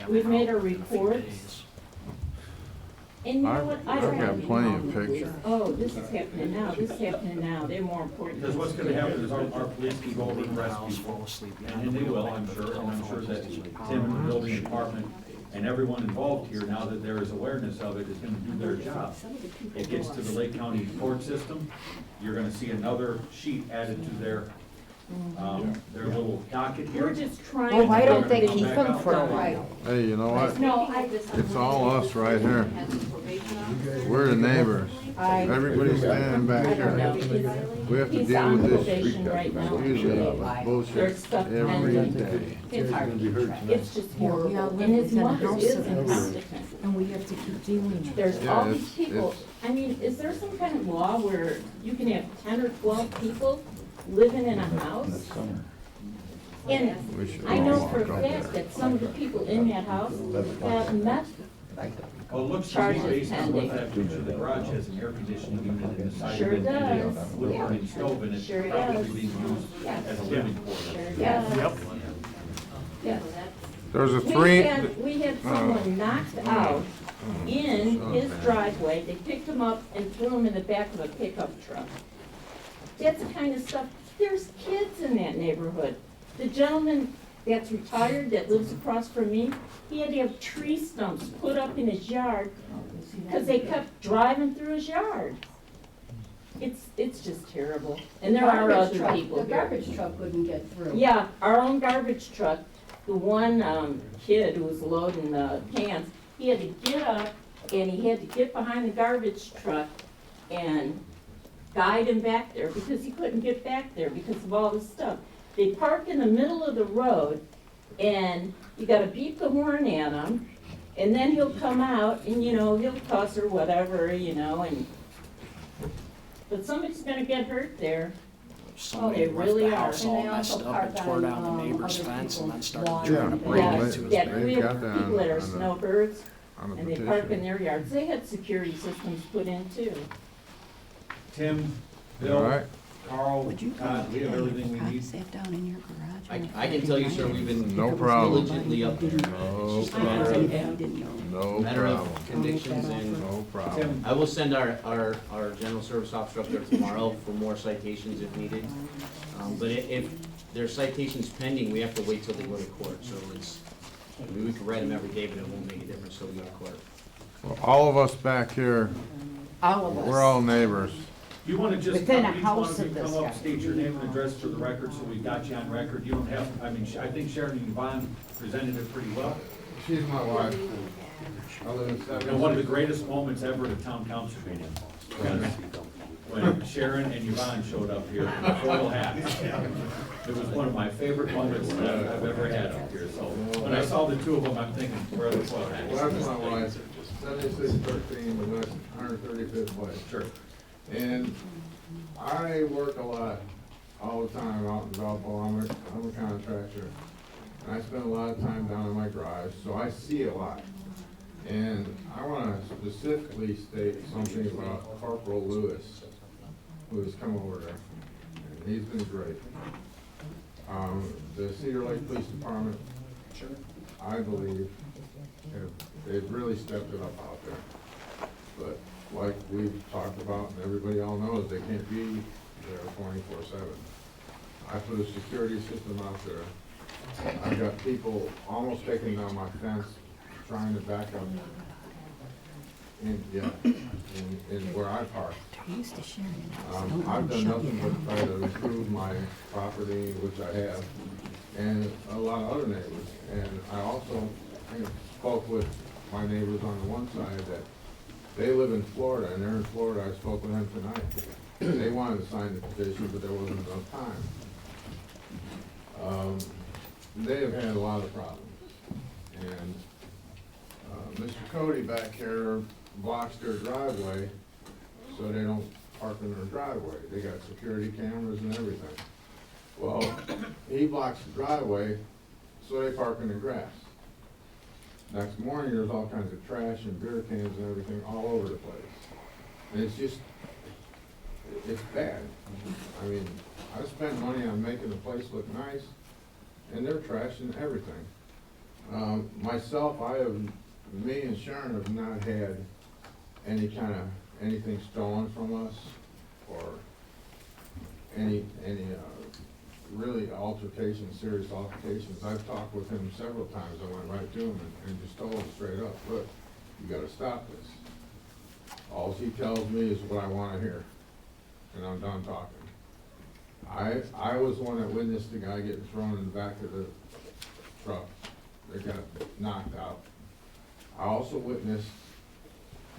we've made our reports. And you know what, I don't I've got have plenty any of more. pictures. Oh, this is happening now, this is happening now, they're more important. Because what's gonna happen is our police can go over and arrest people, and they will, I'm sure, and I'm sure that Tim and the building department and everyone involved here, now that there is awareness of it, is gonna do their job. It gets to the Lake County court system, you're gonna see another sheet added to their little docket here. We're just trying. Well, why don't to they get keep this them for a done. while? Hey, you know what? No, It's all us right here. We're the neighbors. Everybody's standing back I don't know, here. because We have to he's deal on with probation this right now. bullshit There's stuff every pending. day. It's just horrible, Yeah, and his in a mother house is of incompetent. And we have to keep dealing with There's Yeah, all it's- these people, it's- I mean, is there some kind of law where you can have 10 or 12 people living in a house? And We should I all know walk for a up fact there. that some of the people in that house have meth. Well, it looks to me, Charges based on pending. what that picture, the garage has an air conditioning unit inside Sure of it, and a does. wood burning stove, and Sure it's probably does. being used Yes. as a living Sure quarters. does. Yes. There's a We three, had someone knocked out in his driveway, they picked him up and threw him in the back of a pickup truck. That's the kind of stuff, there's kids in that neighborhood. The gentleman that's retired, that lives across from me, he had to have tree stumps put up in his yard, because they kept driving through his yard. It's just terrible, and there are Garbage other truck- people The here. garbage truck couldn't get through. Yeah, our own garbage truck, the one kid who was loading the cans, he had to get up and he had to get behind the garbage truck and guide him back there because he couldn't get back there because of all the stuff. They park in the middle of the road, and you gotta beep the horn at him, and then he'll come out, and, you know, he'll cuss or whatever, you know, and, but somebody's gonna get hurt there. Somebody they left really the are. house And all they messed also up and park tore on, down the neighbor's other fence and then people's started lawns. driving Yeah, right Yeah, into his yeah, bed. we They've have got that people that are on the- snowbirds, on the and they park in petition. their yards. They had security systems put in too. Tim, All Bill, right. Carl, Todd, we have everything we need. Sat down in your garage. I can tell you, sir, we've been No problem. diligently up there. No It's just a matter problem. of, No matter of problem. convictions and. No problem. Tim, I will send our general service officer up there tomorrow for more citations if needed. But if there's citations pending, we have to wait till they go to court, so it's, I mean, we could write them every day, but it won't make a difference till we go to court. Well, all of us back here, All of us. we're all neighbors. you wanna just, each Within a one house of you of this come up, guy. state your name and address for the record, so we got you on record. You don't have, I mean, I think Sharon and Yvonne presented it pretty well. She's my wife. I live in You know, one of the greatest moments ever at a town council meeting was when Sharon and Yvonne showed up here in foil hats. It was one of my favorite moments that I've ever had up here, so when I saw the two of them, I'm thinking, where are the foil hats? Well, that's my wife, 7613, the West 135th Place. Sure. And I work a lot, all the time out in Valpo. I'm a contractor. And I spend a lot of time down in my garage, so I see a lot. And I want to specifically state something about Corporal Lewis, who has come over there. And he's been great. The Cedar Lake Police Department, I believe, they've really stepped it up out there. But like we've talked about, and everybody all knows, they can't be there 24/7. I put a security system out there. I've got people almost taking down my fence, trying to back up in where I park. I've done nothing but try to improve my property, which I have, and a lot of other neighbors. And I also spoke with my neighbors on the one side that they live in Florida, and they're in Florida. I spoke with them tonight. They wanted to sign the petition, but there wasn't enough time. They have had a lot of problems. And Mr. Cody back here blocks their driveway so they don't park in their driveway. They got security cameras and everything. Well, he blocks the driveway so they park in the grass. Next morning, there's all kinds of trash and beer cans and everything all over the place. And it's just, it's bad. I mean, I spent money on making the place look nice, and they're trashing everything. Myself, me and Sharon have not had anything stolen from us, or any really altercations, serious altercations. I've talked with him several times. I went right to him and just told him straight up, look, you gotta stop this. All he tells me is what I wanna hear, and I'm done talking. I was the one that witnessed the guy getting thrown in the back of the truck. They got knocked out. I also witnessed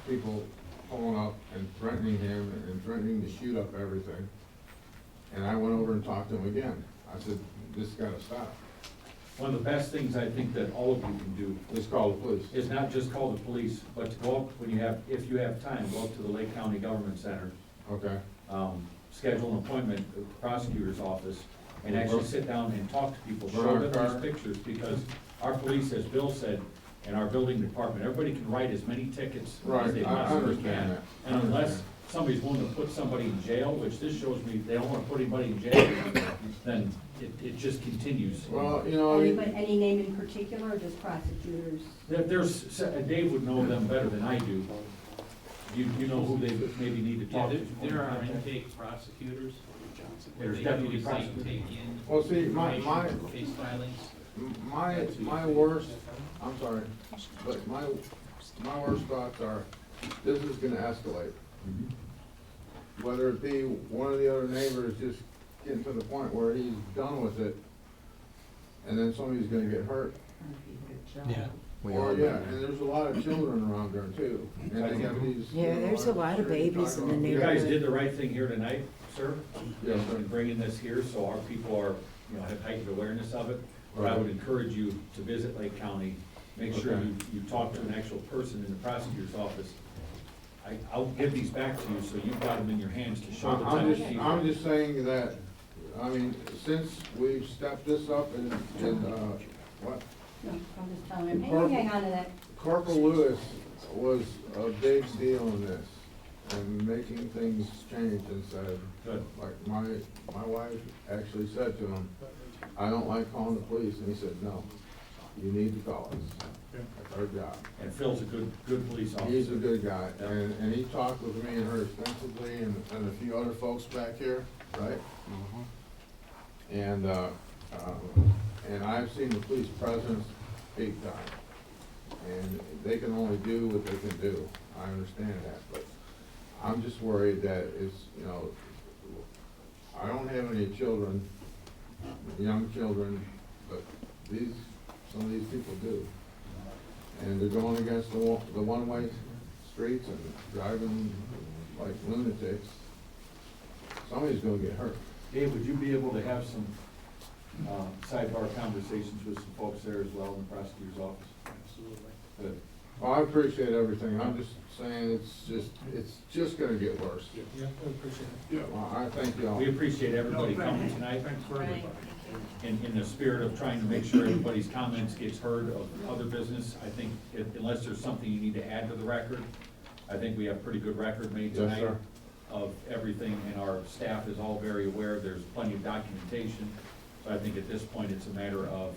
people pulling up and threatening him and threatening to shoot up everything. And I went over and talked to him again. I said, this gotta stop. One of the best things I think that all of you can do Just call the police. is not just call the police, but to go up when you have, if you have time, go up to the Lake County Government Center, Okay. schedule an appointment at the prosecutor's office, and actually sit down and talk to people, Burn show our them car. these pictures, because our police, as Bill said, and our building department, everybody can write as many tickets Right, as they I possibly understand can. that. And unless somebody's willing to put somebody in jail, which this shows me they don't wanna put anybody in jail, then it just continues. Well, you know, I mean, Any name in particular, or just prosecutors? Dave would know them better than I do. You know who they maybe need to talk to. There are intake prosecutors. There's They deputy do is prosecutors. They take in well, see, my information for case filings. my worst, I'm sorry, but my worst thoughts are, this is gonna escalate. Whether it be one of the other neighbors just getting to the point where he's done with it, and then somebody's gonna get hurt. Yeah. Or, yeah, and there's a lot of children around there too. And they have these. Yeah, you know, there's a like lot of you're babies in the talking about- You guys neighborhood. did the right thing here tonight, sir, Yes, sir. in bringing this here, so our people are have heightened awareness of it. But I would encourage you to visit Lake County, make sure Okay. you talk to an actual person in the prosecutor's office. I'll give these back to you, so you've got them in your hands to show the type I'm of just, people. I'm just saying that, I mean, since we've stepped this up in, what? No, I'm just telling him, hey, hang on to that. Corporal Lewis was a big deal in this, and making things change and said, Good. like my wife actually said to him, I don't like calling the police, and he said, no, you need to call us. That's our job. And Phil's a good police officer. He's a good guy, and he talked with me and her extensively, and a few other folks back here, right? And I've seen the police presence big time, and they can only do what they can do, I understand that, but I'm just worried that it's, you know, I don't have any children, young children, but some of these people do. And they're going against the one-way streets and driving like lunatics. Somebody's gonna get hurt. Dave, would you be able to have some sidebar conversations with some folks there as well in the prosecutor's office? Absolutely. Good. Well, I appreciate everything, I'm just saying it's just gonna get worse. Yeah, we appreciate it. Well, I thank you all. We appreciate everybody coming tonight. Thanks for everybody. In the spirit of trying to make sure everybody's comments gets heard of other business, I think unless there's something you need to add to the record, I think we have a pretty good record made Yes, tonight sir. of everything, and our staff is all very aware, there's plenty of documentation. So I think at this point, it's a matter of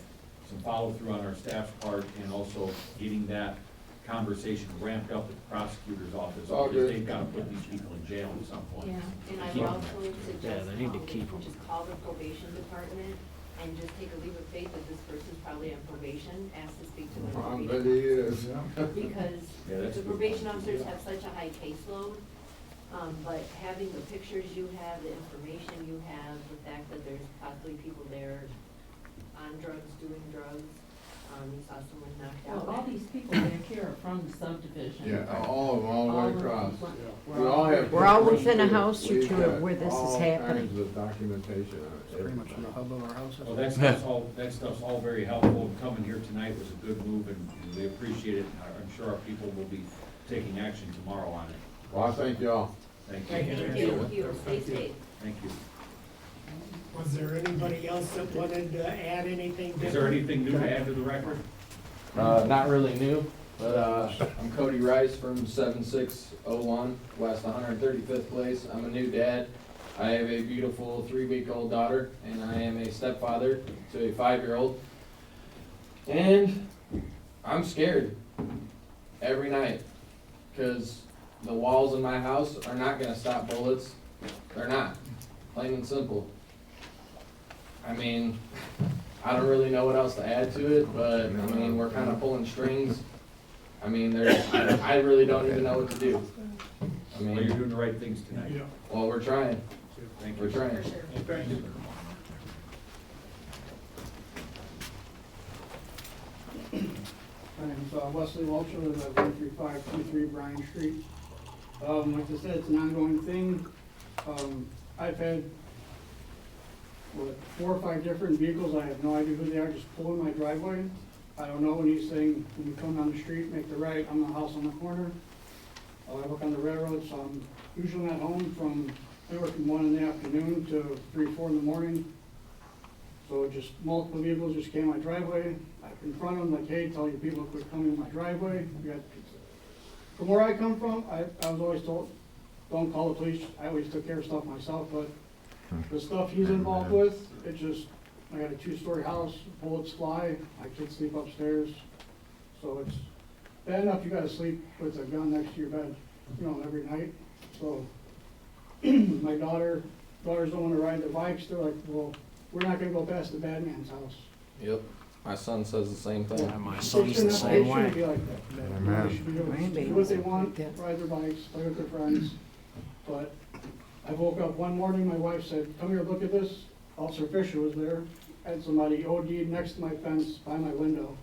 some follow-through on our staff's part, and also getting that conversation ramped up at the prosecutor's office. All Because good. they've got to put these people in jail at some point. Yeah, and I Keep would 'em also there. suggest, they need to keep if you just call the probation department and just take a leap of faith that this person's probably on probation, ask to speak to the I bet probation. he is. Because Yeah, that's the a good probation point. officers have such a high caseload, but having the pictures you have, the information you have, the fact that there's possibly people there on drugs, doing drugs, you saw someone knocked Well, out. all these people back here are from the subdivision. Yeah, all of them, all the All way of across. them. We all have. We're all pictures, within a too. house or We've two got where this is all happening. kinds of documentation on it. Pretty much in the hub of our houses. Well, that stuff's all very helpful. Coming here tonight was a good move, and we appreciate it. And I'm sure our people will be taking action tomorrow on it. Well, I thank y'all. Thank you. Thank you. Thank you, stay safe. Thank you. Was there anybody else that wanted to add anything different? Is there anything new to add to the record? Not really new, but I'm Cody Rice from 7601 West 135th Place. I'm a new dad. I have a beautiful 3-week-old daughter, and I am a stepfather to a 5-year-old. And I'm scared every night because the walls in my house are not going to stop bullets. They're not, plain and simple. I mean, I don't really know what else to add to it, but I mean, we're kind of pulling strings. I mean, I really don't even know what to do. I Well, you're mean, doing the right things tonight. well, we're trying. Thank you. We're trying. For sure. Thank you. My name's Wesley Welcher, I live at 13523 Bryan Street. Like I said, it's an ongoing thing. I've had, 4 or 5 different vehicles, I have no idea who they are, just pull in my driveway. I don't know when he's saying, when you come down the street, make the right, I'm the house on the corner. I work on the railroad, so I'm usually not home from anywhere from 1 in the afternoon to 3, 4 in the morning. So just multiple vehicles just came in my driveway. I confront them like, hey, tell your people to quit coming in my driveway. From where I come from, I was always told, don't call the police. I always took care of stuff myself, but the stuff he's involved with, it just, I got a 2-story house, bullets fly, my kids sleep upstairs. So it's bad enough you gotta sleep with a gun next to your bed, every night. So my daughters don't wanna ride their bikes. They're like, well, we're not gonna go past the bad man's house. Yep. My son says the same thing. My They son's the shouldn't- same They way. shouldn't be like that. Amen. They should be doing, do what they want, ride their bikes, play with their friends. But I woke up one morning, my wife said, come here, look at this. Officer Fisher was there, had somebody OD'd next to my fence by my window.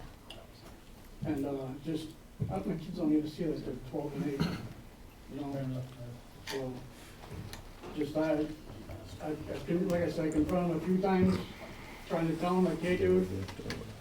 And my kids don't even see this, they're 12 and 8. So, just like I said, I confronted him a few times. trying to tell him, like, hey, dude,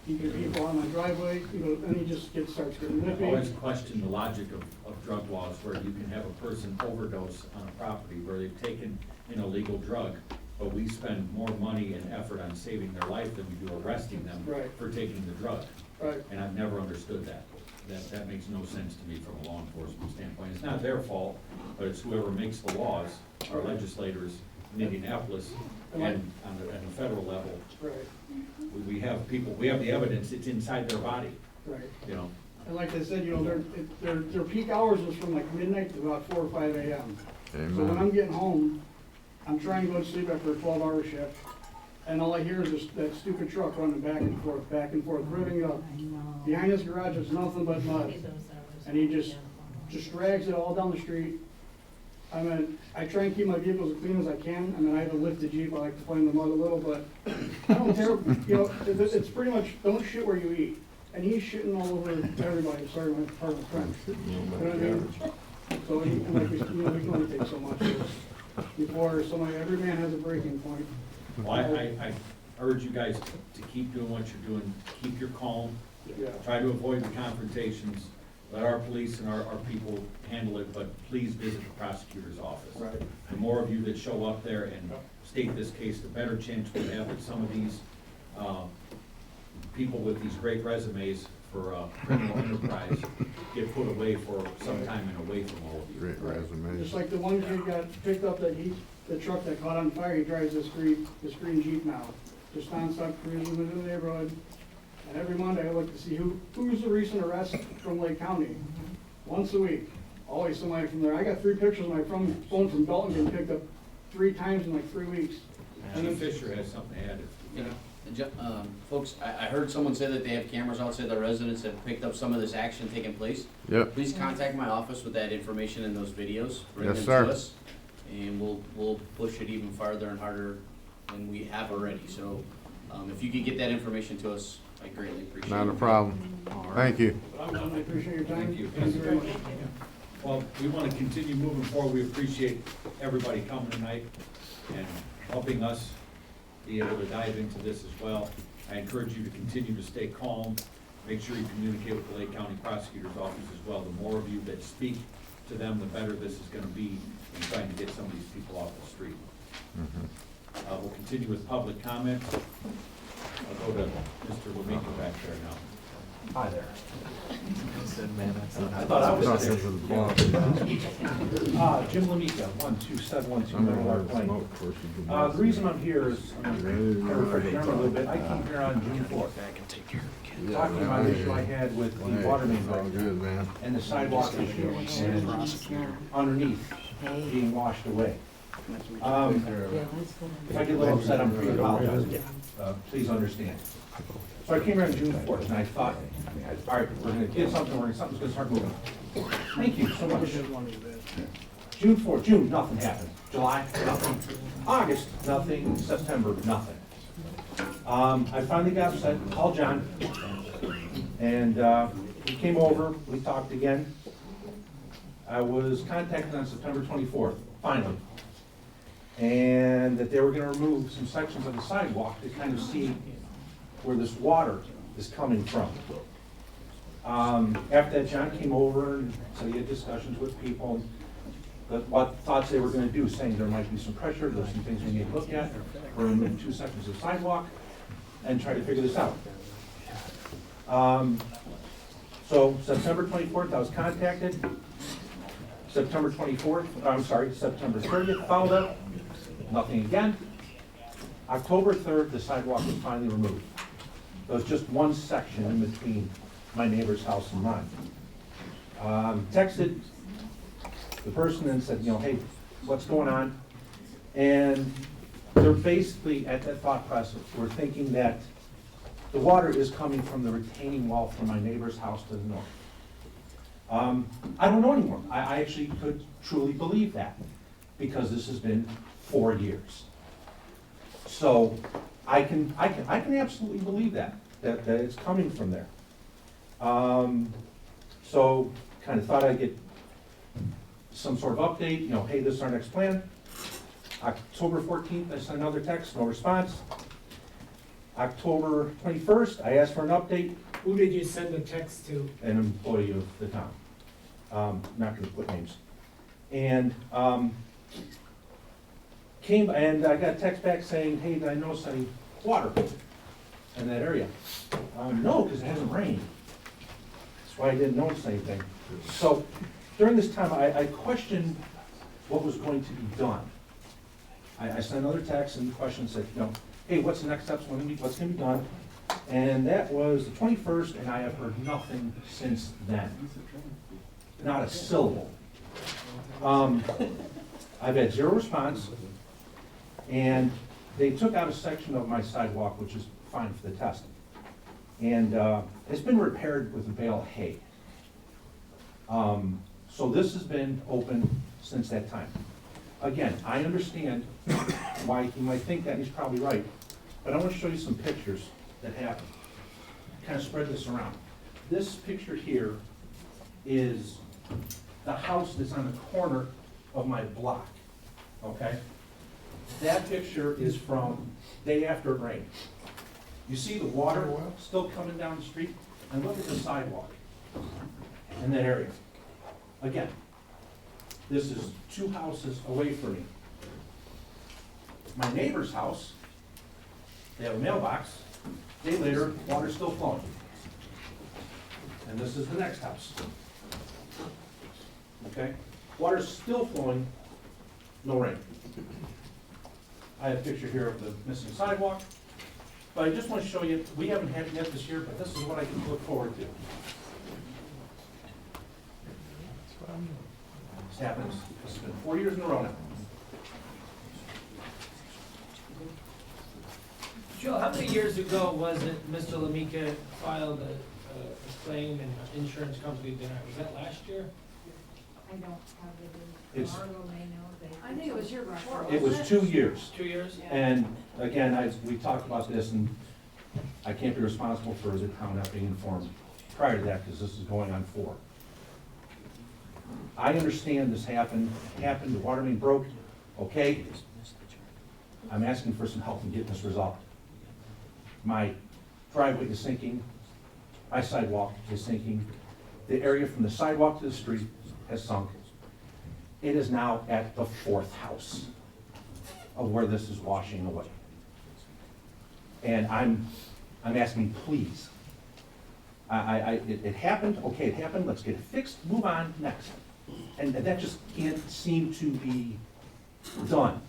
keep your people on my driveway, you know, and he just starts getting I nippy. always question the logic of drug laws where you can have a person overdose on a property where they've taken an illegal drug, but we spend more money and effort on saving their life than we do arresting them Right. for taking the drug. Right. And I've never understood that. That makes no sense to me from a law enforcement standpoint. It's not their fault, but it's whoever makes the laws, our legislators in Indianapolis and on the federal level. Right, We have people, we have the evidence, it's inside their body, right. you know. And like I said, you know, their peak hours is from like midnight to about 4 or 5 a.m. So when I'm getting home, I'm trying to go to sleep after a 12-hour shift, and all I hear is that stupid truck running back and forth, revving up. Behind his garage is nothing but mud, and he just drags it all down the street. I mean, I try and keep my vehicles as clean as I can. I mean, I have a lifted Jeep, I like to play in the mud a little, but I don't care, you know, it's pretty much, don't shit where you eat. And he's shitting all over everybody, sorry, my part of the French. You know what I mean? So, and like, you know, we can only take so much before every man has a breaking point. Well, I urge you guys to keep doing what you're doing, keep your calm, Yeah. try to avoid the confrontations, let our police and our people handle it, but please visit the prosecutor's office. Right. The more of you that show up there and state this case, the better chance we have that some of these people with these great resumes for criminal enterprise get put away for some time and away from all of you. Great resume. Just like the one kid got picked up the truck that caught on fire, he drives this green Jeep now. Just nonstop cruising in the neighborhood. And every Monday I look to see who's the recent arrest from Lake County. Once a week, always somebody from there. I got 3 pictures of my phone from Dalton getting picked up 3 times in like 3 weeks. Chief Fisher has something to add. You know, folks, I heard someone say that they have cameras outside the residence that have picked up some of this action taking place. Yep. Please contact my office with that information and those videos. Bring Yes, them sir. to us, and we'll push it even farther and harder than we have already. So, if you could get that information to us, I greatly appreciate it. Not a problem. Thank you. I appreciate your time. Thank you. Thank you very much. Well, we want to continue moving forward. We appreciate everybody coming tonight and helping us be able to dive into this as well. I encourage you to continue to stay calm. Make sure you communicate with the Lake County Prosecutor's Office as well. The more of you that speak to them, the better this is going to be in trying to get some of these people off the street. We'll continue with public comments. I'll go to Mr. Lemiko back there now. Hi there. I thought I was there. Jim Lemiko, 12712 Meadowlark Lane. The reason I'm here is, I'm gonna refresh your memory a little bit. I came here on June 4th. Talking about an issue I had with the water main All break good, man. and the sidewalk issue and underneath being washed away. If I get a little upset, I'm free to apologize. Please understand. So I came here on June 4th, and I thought, all right, we're gonna get something, something's gonna start moving. Thank you so much. June 4th, June, nothing happened. July, nothing. August, nothing. September, nothing. I finally got upset, called John, and he came over, we talked again. I was contacted on September 24th, finally. And that they were gonna remove some sections of the sidewalk to kind of see where this water is coming from. After that, John came over and said he had discussions with people, but what thoughts they were gonna do, saying there might be some pressure, there's some things we need to look at. We're gonna remove 2 sections of sidewalk and try to figure this out. So September 24th, I was contacted. September 30th, followed up, nothing again. October 3rd, the sidewalk was finally removed. There was just one section in between my neighbor's house and mine. Texted the person and said, you know, hey, what's going on? And they're basically, at that thought process, we're thinking that the water is coming from the retaining wall from my neighbor's house to the north. I don't know anymore. I actually could truly believe that, because this has been 4 years. So I can absolutely believe that it's coming from there. So kind of thought I'd get some sort of update, you know, hey, this is our next plan. October 14th, I sent another text, no response. October 21st, I asked for an update, Who did you send the text to? an employee of the town. Not gonna put names. And and I got a text back saying, hey, did I notice any water in that area? No, because it hasn't rained. That's why I didn't notice anything. So during this time, I questioned what was going to be done. I sent another text and the question said, hey, what's the next steps, what's gonna be done? And that was the 21st, and I have heard nothing since then. Not a syllable. I've had zero response, and they took out a section of my sidewalk, which is fine for the testing. And it's been repaired with a bale of hay. So this has been open since that time. Again, I understand why you might think that, and he's probably right, but I want to show you some pictures that happened. Kind of spread this around. This picture here is the house that's on the corner of my block, okay? That picture is from day after it rained. You see the water still coming down the street? And look at the sidewalk in that area. Again, this is 2 houses away from me. My neighbor's house, they have a mailbox. A day later, water's still flowing. And this is the next house. Okay? Water's still flowing, no rain. I have a picture here of the missing sidewalk. But I just want to show you, we haven't had it yet this year, but this is what I can look forward to. This happens, this has been 4 years in a row now. Joe, how many years ago was it Mr. Lamika filed a claim and insurance company denied? Was that last year? I don't have the, It's- Margo may know, they. I think it was year before. It was 2 years. 2 years? And again, we talked about this, and I can't be responsible for the town not being informed prior to that, because this is going on 4. I understand this happened, the water main broke, okay? I'm asking for some help in getting this resolved. My driveway is sinking, my sidewalk is sinking, the area from the sidewalk to the street has sunk. It is now at the 4th house of where this is washing away. And I'm asking, please. It happened, okay, it happened, let's get it fixed, move on, next. And that just can't seem to be done.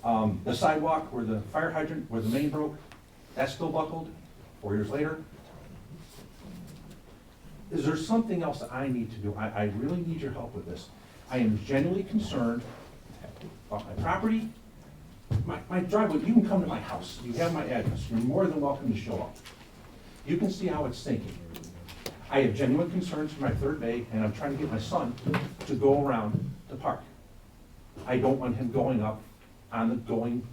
The sidewalk where the fire hydrant, where the main broke, that's still buckled 4 years later. Is there something else that I need to do? I really need your help with this. I am genuinely concerned about my property, my driveway. You can come to my house. You have my address. You're more than welcome to show up. You can see how it's sinking. I have genuine concerns for my 3rd bay, and I'm trying to get my son to go around the park. I don't want him going up going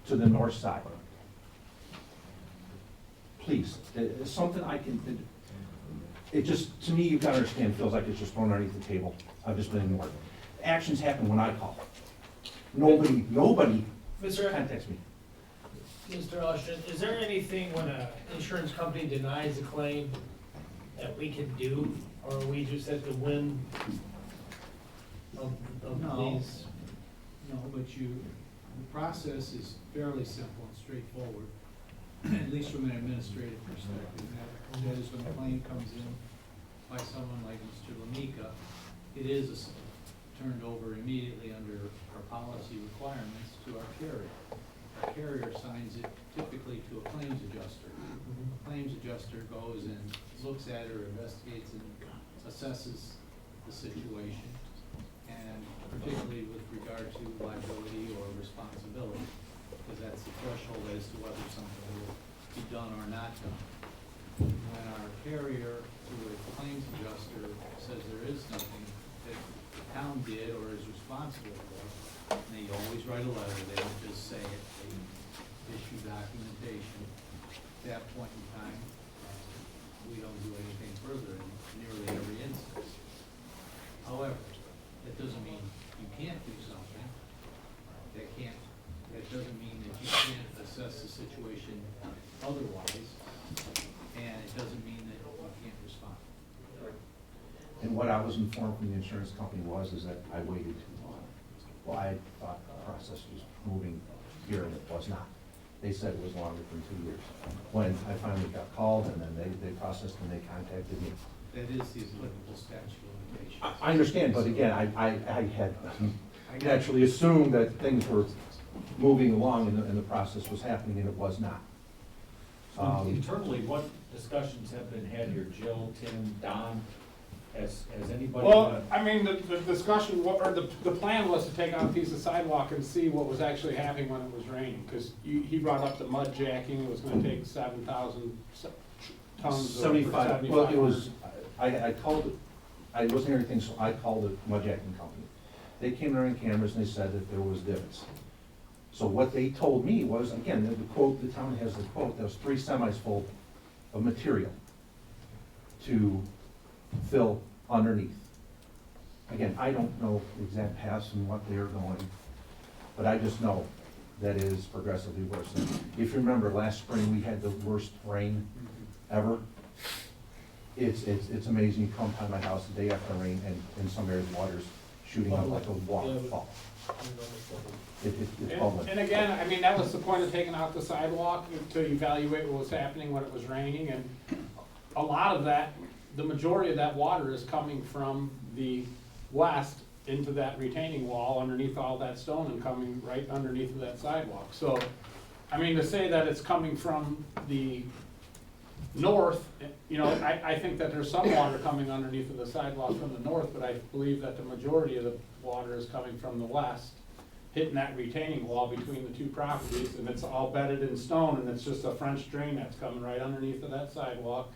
to the north side. Please, it's something I can, it just, to me, you've got to understand, it feels like it's just thrown underneath the table. I've just been ignored. Actions happen when I call. Nobody contacts me. Mr. Austin, is there anything when an insurance company denies a claim that we can do, or are we just at the whim of No. these? No, but the process is fairly simple and straightforward, at least from an administrative perspective. That is, when a claim comes in by someone like Mr. Lamika, it is turned over immediately under our policy requirements to our carrier. Our carrier assigns it typically to a claims adjuster. A claims adjuster goes and looks at it or investigates and assesses the situation, and particularly with regard to liability or responsibility, because that's the threshold as to whether something will be done or not done. When our carrier, through a claims adjuster, says there is something that the town did or is responsible for, and they always write a letter, they don't just say it, they issue documentation. At that point in time, we don't do anything further in nearly every instance. However, that doesn't mean you can't do something. That doesn't mean that you can't assess the situation And what I was informed from the insurance company is that I waited too long. Well, I thought the process was moving here, and it was not. They said it was longer than 2 years. When I finally got called, and then they processed and they contacted me. That is the applicable statute of limitations. I understand, but again, I had naturally assumed that things were moving along and the process was happening, and it was not. Internally, what discussions have been had here, Jill, Tim, Don? Has anybody? Well, I mean, the discussion, or the plan was to take out a piece of sidewalk and see what was actually happening when it was raining, because he brought up the mud jacking, it was gonna take 7,000 tons. 75, well, it was, I called it, I wasn't hearing anything, so I called the mud jacking company. They came there on cameras and they said that there was divots. So what they told me was, again, the quote, the town has the quote, there was 3 semis full of material to fill underneath. Again, I don't know the exact paths and what they're going, but I just know that it is progressively worse. And if you remember, last spring, we had the worst rain ever. It's amazing. You come by my house the day after rain, and in some areas, water's shooting up like a waterfall. It's bubbling. And again, I mean, that was the point of taking out the sidewalk, to evaluate what was happening when it was raining, and a lot of that, the majority of that water is coming from the west into that retaining wall underneath all that stone and coming right underneath of that sidewalk. So, I mean, to say that it's coming from the north, you know, I think that there's some water coming underneath of the sidewalk from the north, but I believe that the majority of the water is coming from the west, hitting that retaining wall between the two properties, and it's all bedded in stone, and it's just a French drain that's coming right underneath of that sidewalk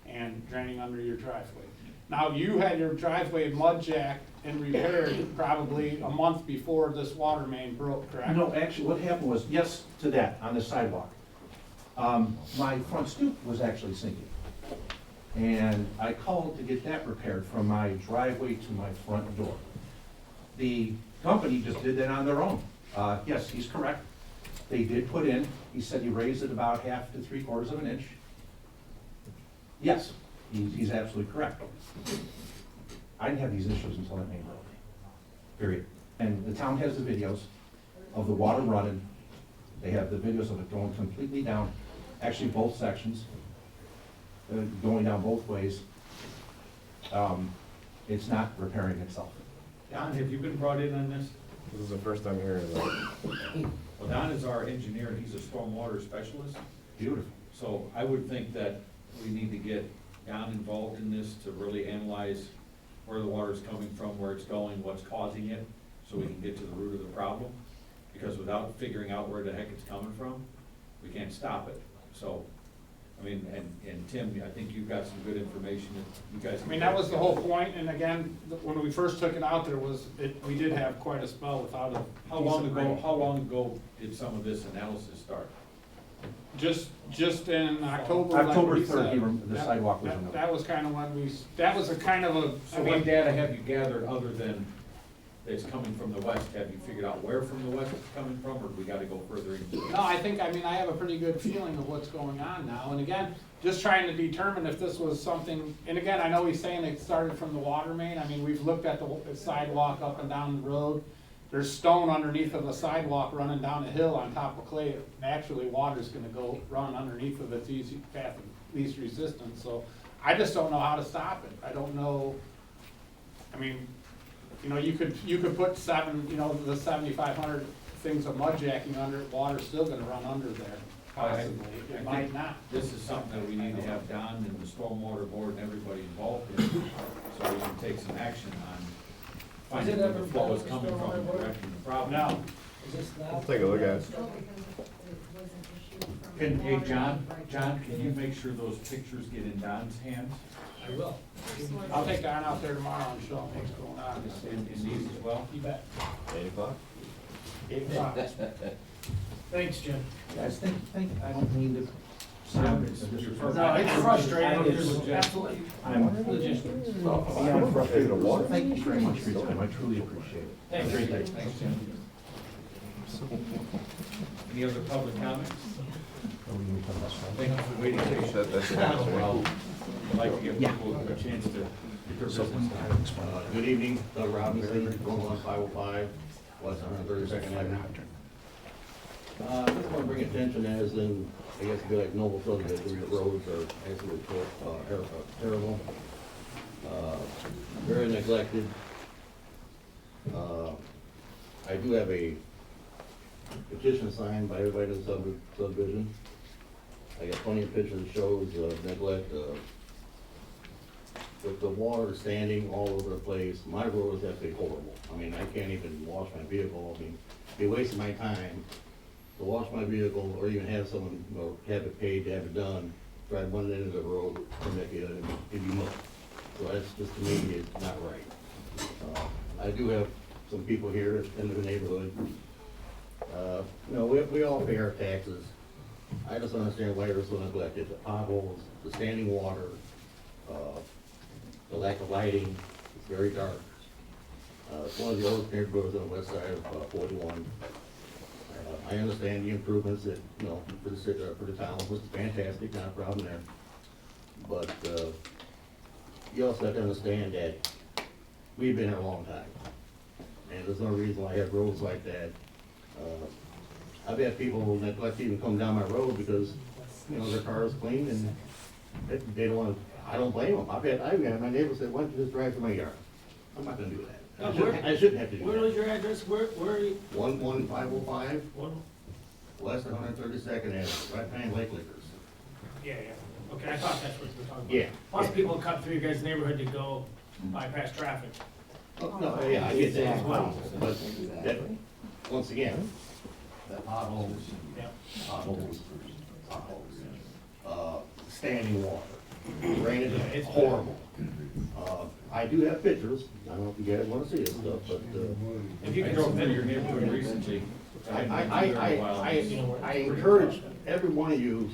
and draining under your driveway. Now, you had your driveway mud jacked and repaired probably a month before this water main broke, correct? No, actually, what happened was, yes to that, on the sidewalk. My front stoop was actually sinking. And I called to get that repaired from my driveway to my front door. The company just did that on their own. Yes, he's correct. They did put in, he said he raised it about 1/2 to 3/4 of an inch. Yes, he's absolutely correct. I didn't have these issues until that main broke, period. And the town has the videos of the water running. They have the videos of it going completely down, actually both sections, going down both ways. It's not repairing itself. Don, have you been brought in on this? This is the first time hearing that. Well, Don is our engineer, and he's a stormwater specialist. Beautiful. So I would think that we need to get Don involved in this to really analyze where the water is coming from, where it's going, what's causing it, so we can get to the root of the problem. Because without figuring out where the heck it's coming from, we can't stop it. So, I mean, and Tim, I think you've got some good information that you guys. I mean, that was the whole point, and again, when we first took it out, we did have quite a spell without it. How long ago did some of this analysis start? Just in October. October like we 3rd, said. the sidewalk was removed. That was kind of when that was a kind of a. So what data have you gathered other than it's coming from the west? Have you figured out where from the west it's coming from, or do we gotta go further into it? No, I mean, I have a pretty good feeling of what's going on now, and again, just trying to determine if this was something, and again, I know he's saying it started from the water main. I mean, we've looked at the sidewalk up and down the road. There's stone underneath of the sidewalk running down a hill on top of clay. Naturally, water's gonna go run underneath of its easy path of least resistance, so I just don't know how to stop it. I don't know, I mean, you know, you could put the 7,500 things of mud jacking under it, water's still gonna run under there, possibly. It might not. This is something that we need to have Don and the stormwater board and everybody involved in, so we can take some action on finding where the flow is coming from and correcting the problem. No. I'll take a look at it. Hey, John, can you make sure those pictures get in Don's hands? I will. I'll take Don out there tomorrow and show him what's going on. And these as well? You bet. 8 o'clock? 8 o'clock. Thanks, Jim. Guys, think, I don't mean to sound disrespectful. No, it's frustrating. It's- Absolutely. I'm Logistics. beyond frustrated. Thank you very much for your time, I truly appreciate it. Thanks. Have a great day. Thanks, Jim. Any other public comments? Thank you for waiting patiently. That's an answer. Well, I'd like to give people a chance to Good evening, Doug Robinson, going on 505, West 132nd Avenue. I just want to bring attention as in, I guess, be like Noble subdivision, the roads are absolutely terrible. Very neglected. I do have a petition signed by everybody in the subdivision. I got plenty of pictures that shows neglect, with the water standing all over the place. My road is absolutely horrible. I mean, I can't even wash my vehicle. I mean, it'd be wasting my time to wash my vehicle or even have someone, or have it paid to have it done, drive one end of the road to make it, it'd be mud. So that's just, to me, it's not right. I do have some people here in the neighborhood. You know, we all pay our taxes. I just understand why they're so neglected. The potholes, the standing water, the lack of lighting, it's very dark. It's one of the oldest neighborhoods on the west side of 41. I understand the improvements that, you know, for the city, for the town, was fantastic, not a problem there. But you also have to understand that we've been here a long time. And there's no reason why I have roads like that. I've had people neglect to even come down my road because, you know, their car is clean and they don't want to, I don't blame them. I've had my neighbor say, why don't you just drive through my yard? I'm not gonna do that. I shouldn't have to do that. Where is your address? Where are you? 11505 West 132nd Avenue, right behind Lake Liquors. Yeah, yeah. Okay, I thought that's what you were talking about. Yeah. Lots of people cut through your guys' neighborhood to go bypass traffic. Oh, no, yeah, I get that as well, but that, once again, potholes, standing water, drainage, it's horrible. I do have pictures, I don't know if you guys wanna see this stuff, but, If you can drove into your neighborhood recently. I encourage every one of you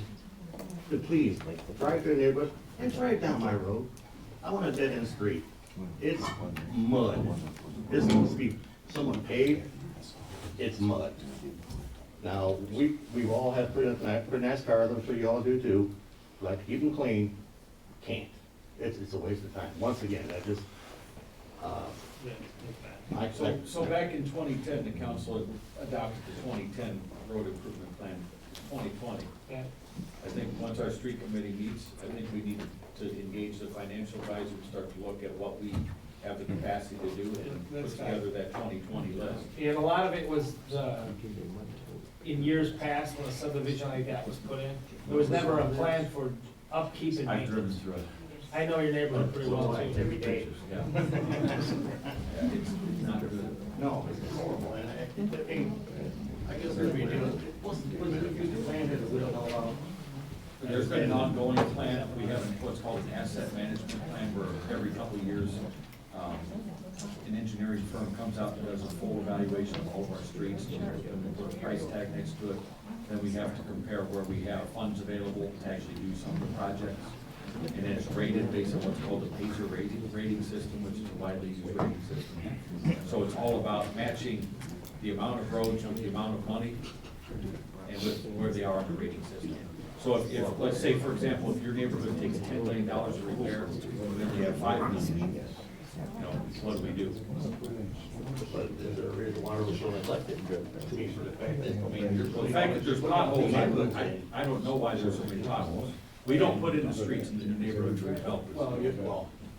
to please drive through the neighborhood and drive down my road. I want a dead end street. It's mud. It's supposed to be someone paved. It's mud. Now, we've all had pretty nice cars, I'm sure you all do too. Like to keep them clean, can't. It's a waste of time. Once again, I just, So back in 2010, the council adopted the 2010 road improvement plan, 2020. I think once our street committee meets, I think we need to engage the financial advisor and start to look at what we have the capacity to do and put together that 2020 list. And a lot of it was, in years past, when a subdivision like that was put in, there was never a plan for upkeep and I've driven maintenance. through it. I know your neighborhood pretty well, too, every day. Yeah. It's not good. no, it's horrible. And I guess if we do, what's the future plan that we don't know about? There's been an ongoing plan. We have what's called an asset management plan where every couple of years, an engineering firm comes out and does a full evaluation of all of our streets, and we put a price tag next to it. Then we have to compare where we have funds available to actually do some of the projects. And then it's rated based on what's called a PACER rating system, which is a widely used rating system. So it's all about matching the amount of roads with the amount of money and with where they are on the rating system. So if, let's say, for example, if your neighborhood takes $10 million to repair, and then we have $5 million, you know, what do we do? But is there a reason why we're so neglected? I mean, for the fact that, I mean, The fact that there's potholes, I don't know why there's so many potholes. We don't put in the streets in the neighborhoods we develop.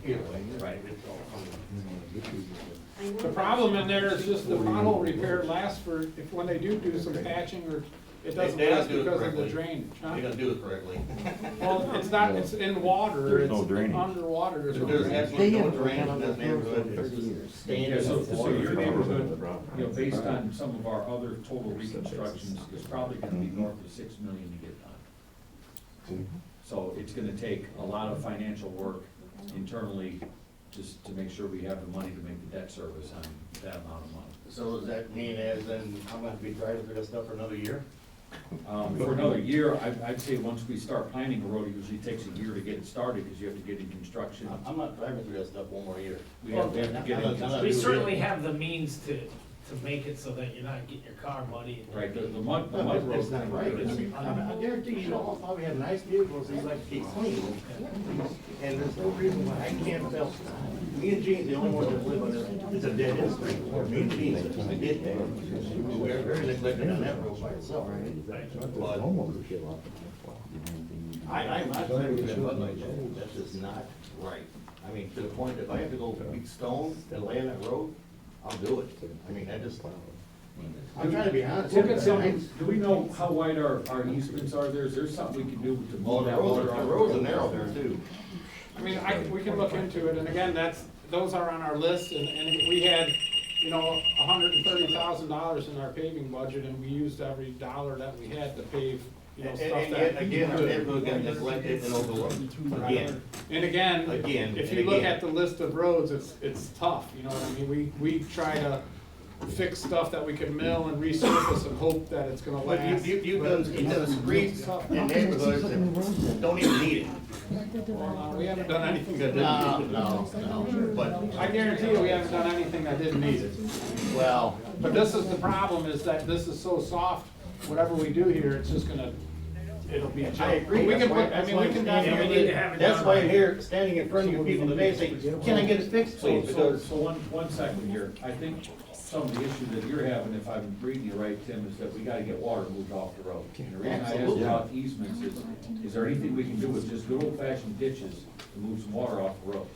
Either way, Right. The problem in there is just the pothole repair lasts for, if when they do some patching, or it doesn't They don't last do it because of the correctly. drainage, huh? They don't do it correctly. Well, it's not, it's in water, it's underwater, there's no There's drainage. absolutely no drainage in this neighborhood. It's just standing Yeah, so water. your neighborhood, you know, based on some of our other total reconstructions, is probably gonna be north of $6 million to get done. So it's gonna take a lot of financial work internally just to make sure we have the money to make the debt service on that amount of money. So does that mean as in, I'm gonna be driving through that stuff for another year? For another year, I'd say once we start planning a road, it usually takes a year to get it started, because you have to get in construction. I'm not driving through that stuff one more year. We have to get in. We certainly have the means to to make it so that you're not getting your car muddy. Right, the mud That's roads. not right. I guarantee you all probably have nice vehicles that you like to keep clean. And there's no reason why I can't tell. Me and Gene's the only one that live on this, it's a dead end street. Me and Gene, I did that. We're very neglected on that road by itself. But I'm not trying to do that, but that's just not right. I mean, to the point that if I have to go beat stones and lay on that road, I'll do it. I mean, I just, I'm trying to be honest. Look at some, do we know how wide our easements are there? Is there something we can do to Well, move the that water roads, off? the roads are narrow there too. I mean, we can look into it, and again, those are on our list, and we had, you know, $130,000 in our paving budget, and we used every dollar that we had to pave, you know, stuff And that. yet, again, our neighborhood got neglected and overlooked. Again. And again, Again, if and you look again. at the list of roads, it's tough, you know what I mean? We try to fix stuff that we can mill and resurface and hope that it's gonna But last. you've done streets and neighborhoods that don't even need it. Well, we haven't done anything that didn't need it. No, but, I guarantee you, we haven't done anything that didn't need it. well, But this is the problem, is that this is so soft, whatever we do here, it's just gonna, it'll be a joke. I agree. We can That's why- put, I that's mean, why we can I'm standing definitely. here- That's why I'm here, standing in front of you people today, saying, can I get it fixed, please? So Because one second here. I think some of the issue that you're having, if I'm reading you right, Tim, is that we gotta get water moved off the road. And the reason I asked Absolutely. about easements is there anything we can do with just good old fashioned ditches to move some water off the roads?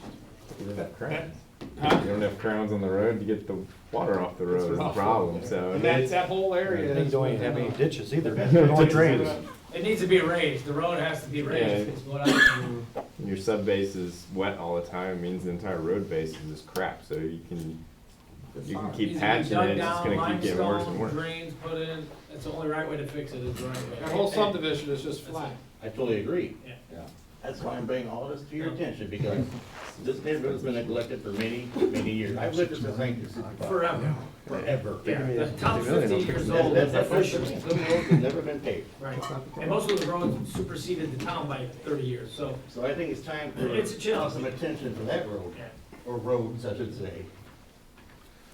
You don't have crowns. Huh? You don't have crowns on the road to get the water off the road is the problem, so. And that whole area. Things is don't even have within any a- ditches either. It's- drains. It needs to be raised, the road has to be raised, Yeah. is what I, Your sub base is wet all the time, means the entire road base is just crap, so you can keep patching it, it's just gonna keep getting worse and worse. Drains put in, that's the only right way to fix it, is the right way. That whole subdivision is just flat. I totally agree. Yeah. That's why I'm bringing all this to your attention, because this neighborhood's been neglected for many, many years. I've lived this, I think, Forever. forever. Yeah, the town's 50 years old, That's that's official. official. Some roads have never been paved. Right, and most of the roads superseded the town by 30 years, so. So I think it's time for It's a challenge. some attention to that road, Yeah. or roads, I should say.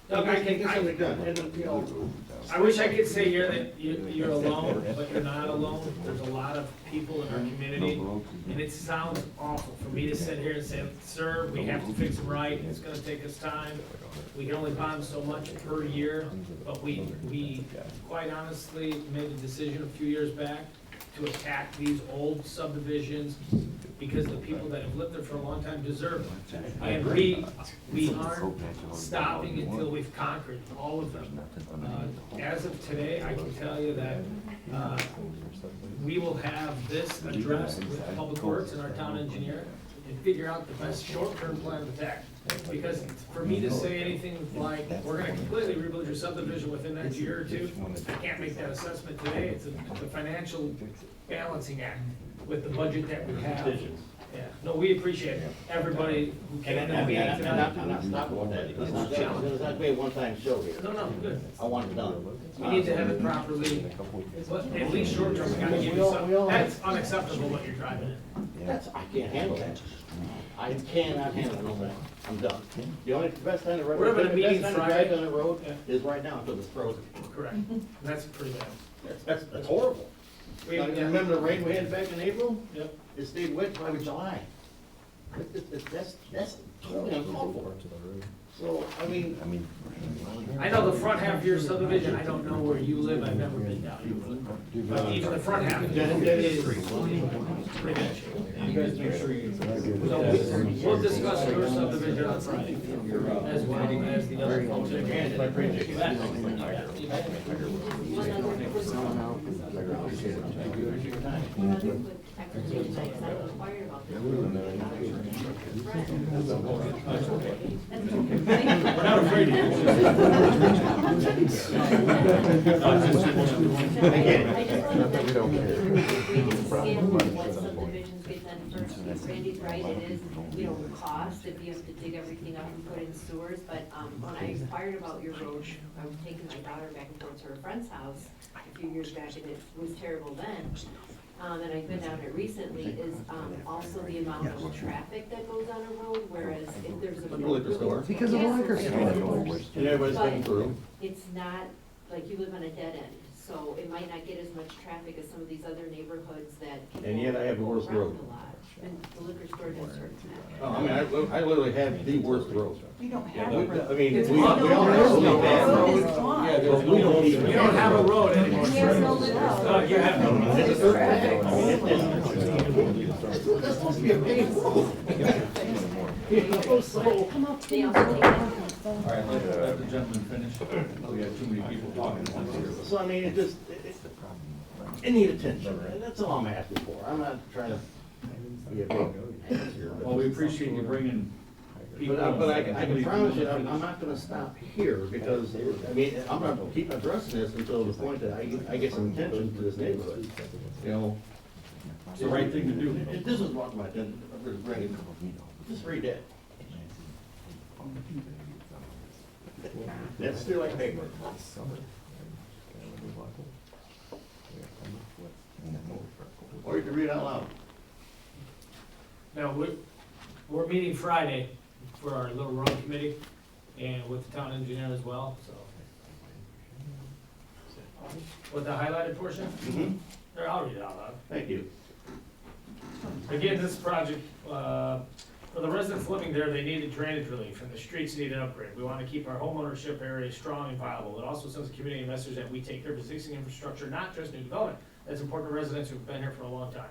Doug, I can, Get something done. And, you know, I wish I could say here that you're alone, but you're not alone. There's a lot of people in our community, and it sounds awful for me to sit here and say, sir, we have to fix it right, it's gonna take us time. We can only bond so much per year, but we quite honestly made a decision a few years back to attack these old subdivisions because the people that have lived there for a long time deserve them. And we aren't stopping until we've conquered all of them. As of today, I can tell you that we will have this addressed with Public Works and our town engineer and figure out the best short-term plan of attack. Because for me to say anything like, we're gonna completely rebuild your subdivision within the next year or two, I can't make that assessment today. It's a financial balancing act with the budget that we have. Yeah, no, we appreciate everybody who came to the meeting I'm tonight. not stopping with that. It's not, it's not be a one-time show here. No, no, good. I want it done. We need to have it properly, but at least short term, we gotta give you something. That's unacceptable what you're driving in. That's, I can't handle that. I cannot handle no more. I'm done. The only, best time to ride, We're having a best meeting time to Friday. drive on the road is right now until it's frozen. Correct. That's pretty bad. That's horrible. We- Now, you remember the rain we had back in April? Yep. It stayed wet by July. That's totally uncalled for. So, I mean. I know the front half of your subdivision, I don't know where you live, I've never been down here. But even the front half is pretty bad shape. You guys make sure you. So we'll discuss your subdivision on Friday, as well as the other folks. I appreciate We're not afraid of you. We can skim what subdivisions get done first. If Randy's right, it is, you know, cost if you have to dig everything up and put in sewers. But when I inquired about your road, I was taking my daughter back and forth to her friend's house a few years back, and it was terrible then. and I've been down it recently, is, also the amount of traffic that goes on a road, whereas if there's a. Like the liquor store. Because of the liquor store. And everybody's coming through. It's not, like you live on a dead end, so it might not get as much traffic as some of these other neighborhoods that people. And yet I have the go worst around road. a lot. And the liquor store does serve that. Oh, I mean, I literally have the worst road. We don't Yeah, have we- a road. I mean, There's we no all road. know The that. road is gone. Yeah, there's, we don't even. We don't have a road anymore. He has no road. You have no road. It's supposed to be a paved road. Come up, they also take that. All right, let the gentleman finish. We have too many people talking at once here. So I mean, it need attention, and that's all I'm asking for. I'm not trying to be a big. Well, we appreciate you bringing people. But I can promise you, I'm not gonna stop here, because, I mean, I'm gonna keep addressing this until the point that I get some attention to this neighborhood. You know, It's the right thing to do. This is what my attention, I'm gonna bring it, just read that. That's still like paper. Or you can read it out loud. Now, we're meeting Friday for our little road committee and with the town engineer as well, so. With the highlighted portion? Mm-hmm. I'll read it out loud. Thank you. Again, this project, for the residents living there, they needed drainage relief and the streets need an upgrade. We want to keep our homeownership area strong and viable. It also sends a community message that we take care of existing infrastructure, not just new development. That's important to residents who've been here for a long time.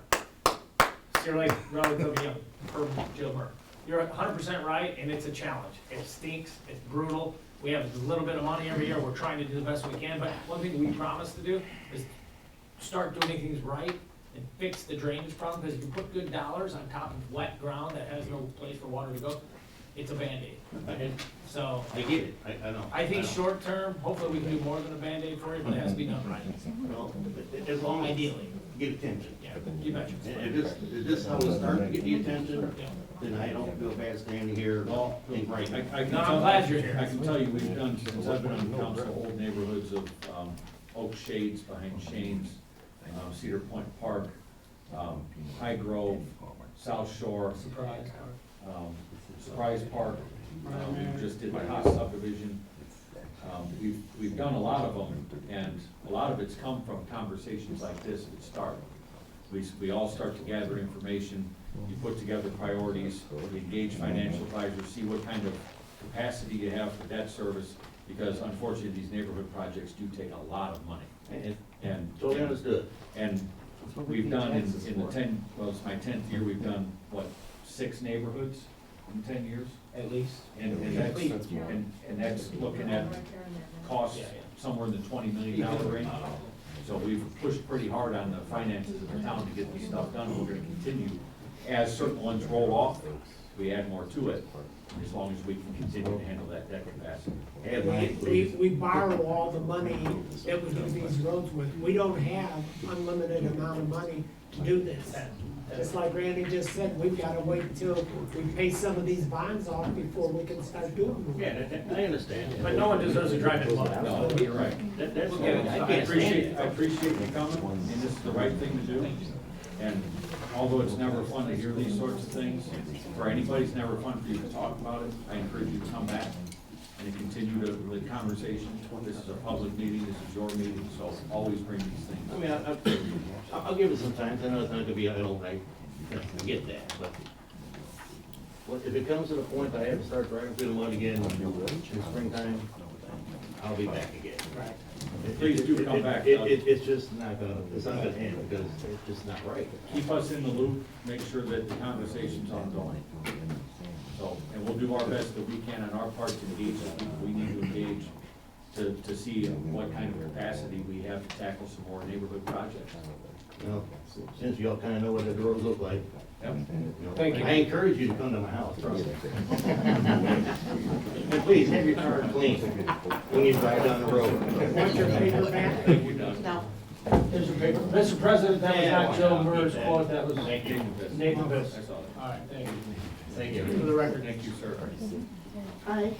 Cedar Lake, relatively young, per Jill Murray. You're 100% right, and it's a challenge. It stinks, it's brutal. We have a little bit of money every year. We're trying to do the best we can, but one thing we promise to do is start doing things right and fix the drainage problem, because if you put good dollars on top of wet ground that has no place for water to go, it's a Band-Aid. So. I get it, I know. I think short term, hopefully we can do more than a Band-Aid for you, but it has to be done right. Well, as long as Ideally. get attention. Yeah, you betcha. If this is how we start to get the attention, then I don't feel bad standing here and writing. No, I'm glad you're here. I can tell you, we've done, since I've been on the council, old neighborhoods of Oak Shades behind Shane's, Cedar Point Park, High Grove, South Shore. Surprise Park. We just did the house subdivision. We've done a lot of them, and a lot of it's come from conversations like this at the start. We all start to gather information, you put together priorities, we engage financial advisors, see what kind of capacity you have for debt service, because unfortunately, these neighborhood projects do take a lot of money. And Totally understood. And we've done in the 10, well, it's my 10th year, we've done, what, 6 neighborhoods in 10 years? At least. And that's looking at costs somewhere in the $20 million range. So we've pushed pretty hard on the finances of the town to get this stuff done. We're gonna continue, as certain ones roll off, we add more to it, as long as we can continue to handle that capacity. We borrow all the money that we do these roads with. We don't have unlimited amount of money to do this. Just like Randy just said, we've gotta wait until we pay some of these bonds off before we can start doing them. Yeah, I understand. But no one deserves to drive it alone. No, you're right. That's, I appreciate you coming, and this is the right thing to do. And although it's never fun to hear these sorts of things, for anybody, it's never fun for you to talk about it. I encourage you to come back and to continue the conversation. This is a public meeting, this is your meeting, so always bring these things. I mean, I'll give it some time, I know it's not gonna be idle, I get that, but if it comes to the point that I have to start driving through the mud again in springtime, I'll be back again. Right. Please do come back. It's just not gonna end, because it's just not right. Keep us in the loop, make sure that the conversation's ongoing. So, and we'll do our best that we can on our part to engage the people we need to engage to see what kind of capacity we have to tackle some more neighborhood projects. Well, since y'all kinda know what the roads look like. Yep. Thank you. I encourage you to come to my house, trust me. And please, have your car clean when you drive down the road. Want your paper back? No. Here's your paper. Mr. President, that was not Joe Murray's quote, that was Thank you. Nathan Biss. I saw that. All right, thank you. Thank you. For the record. Thank you, sir. Hi,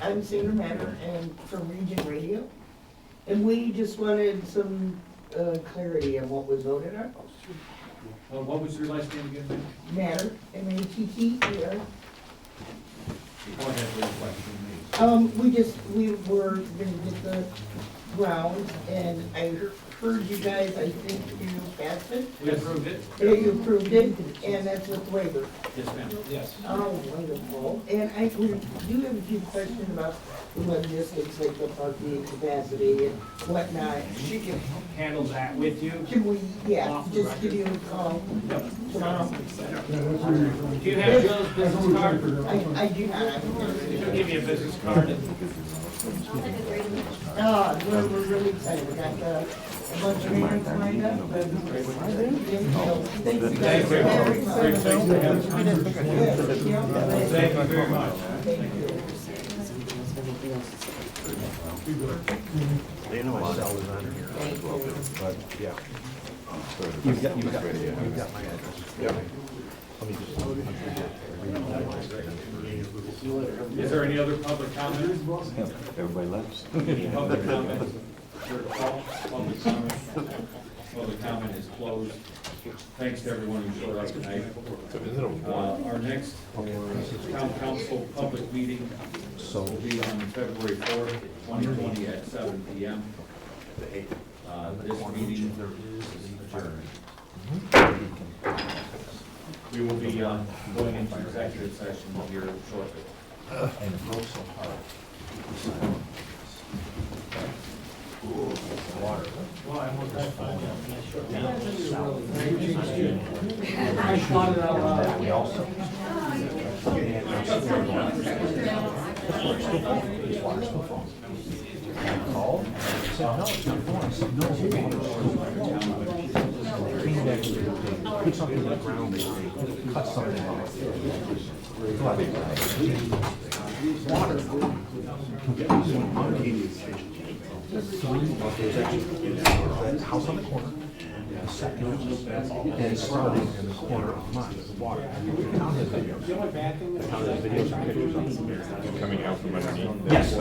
I'm Sandra Matter and from Region Radio. And we just wanted some clarity on what was voted on. What was your last name again, ma'am? Matter, M-A-T-T-E-R. Go ahead with the question. We were gonna get the grounds, and I heard you guys, I think you passed it. We approved it? Yeah, you approved it, and that's with waiver. Yes, ma'am. Yes. Oh, wonderful. And I do have a few questions about the logistics, like the parking capacity and whatnot. She can handle that with you. Can we, yeah, just give you a call tomorrow? Do you have Joe's business card? I do not. She'll give you a business card. We're really excited. We got a bunch of meetings lined up. Thank you guys. Thank you very much. They know my cell is on here as well, but, yeah. You've got my address. Yep. Let me just. Is there any other public comment? Everybody left. Any public comment? Public comment? Public comment is closed. Thanks to everyone who showed up tonight. Our next town council public meeting will be on February 4th, 2020 at 7 p.m. This meeting is adjourned. We will be going into executive session here shortly. And it broke so hard. Water. Well, I almost got five. I thought it out loud. We also. Called, said, no, it's not falling. I said, no, it's water. Came back and put something in the ground, cut something off. That house on the corner, the second, and it's starting in the corner of mine, the water. The only bad thing is. Coming out from underneath. Yes.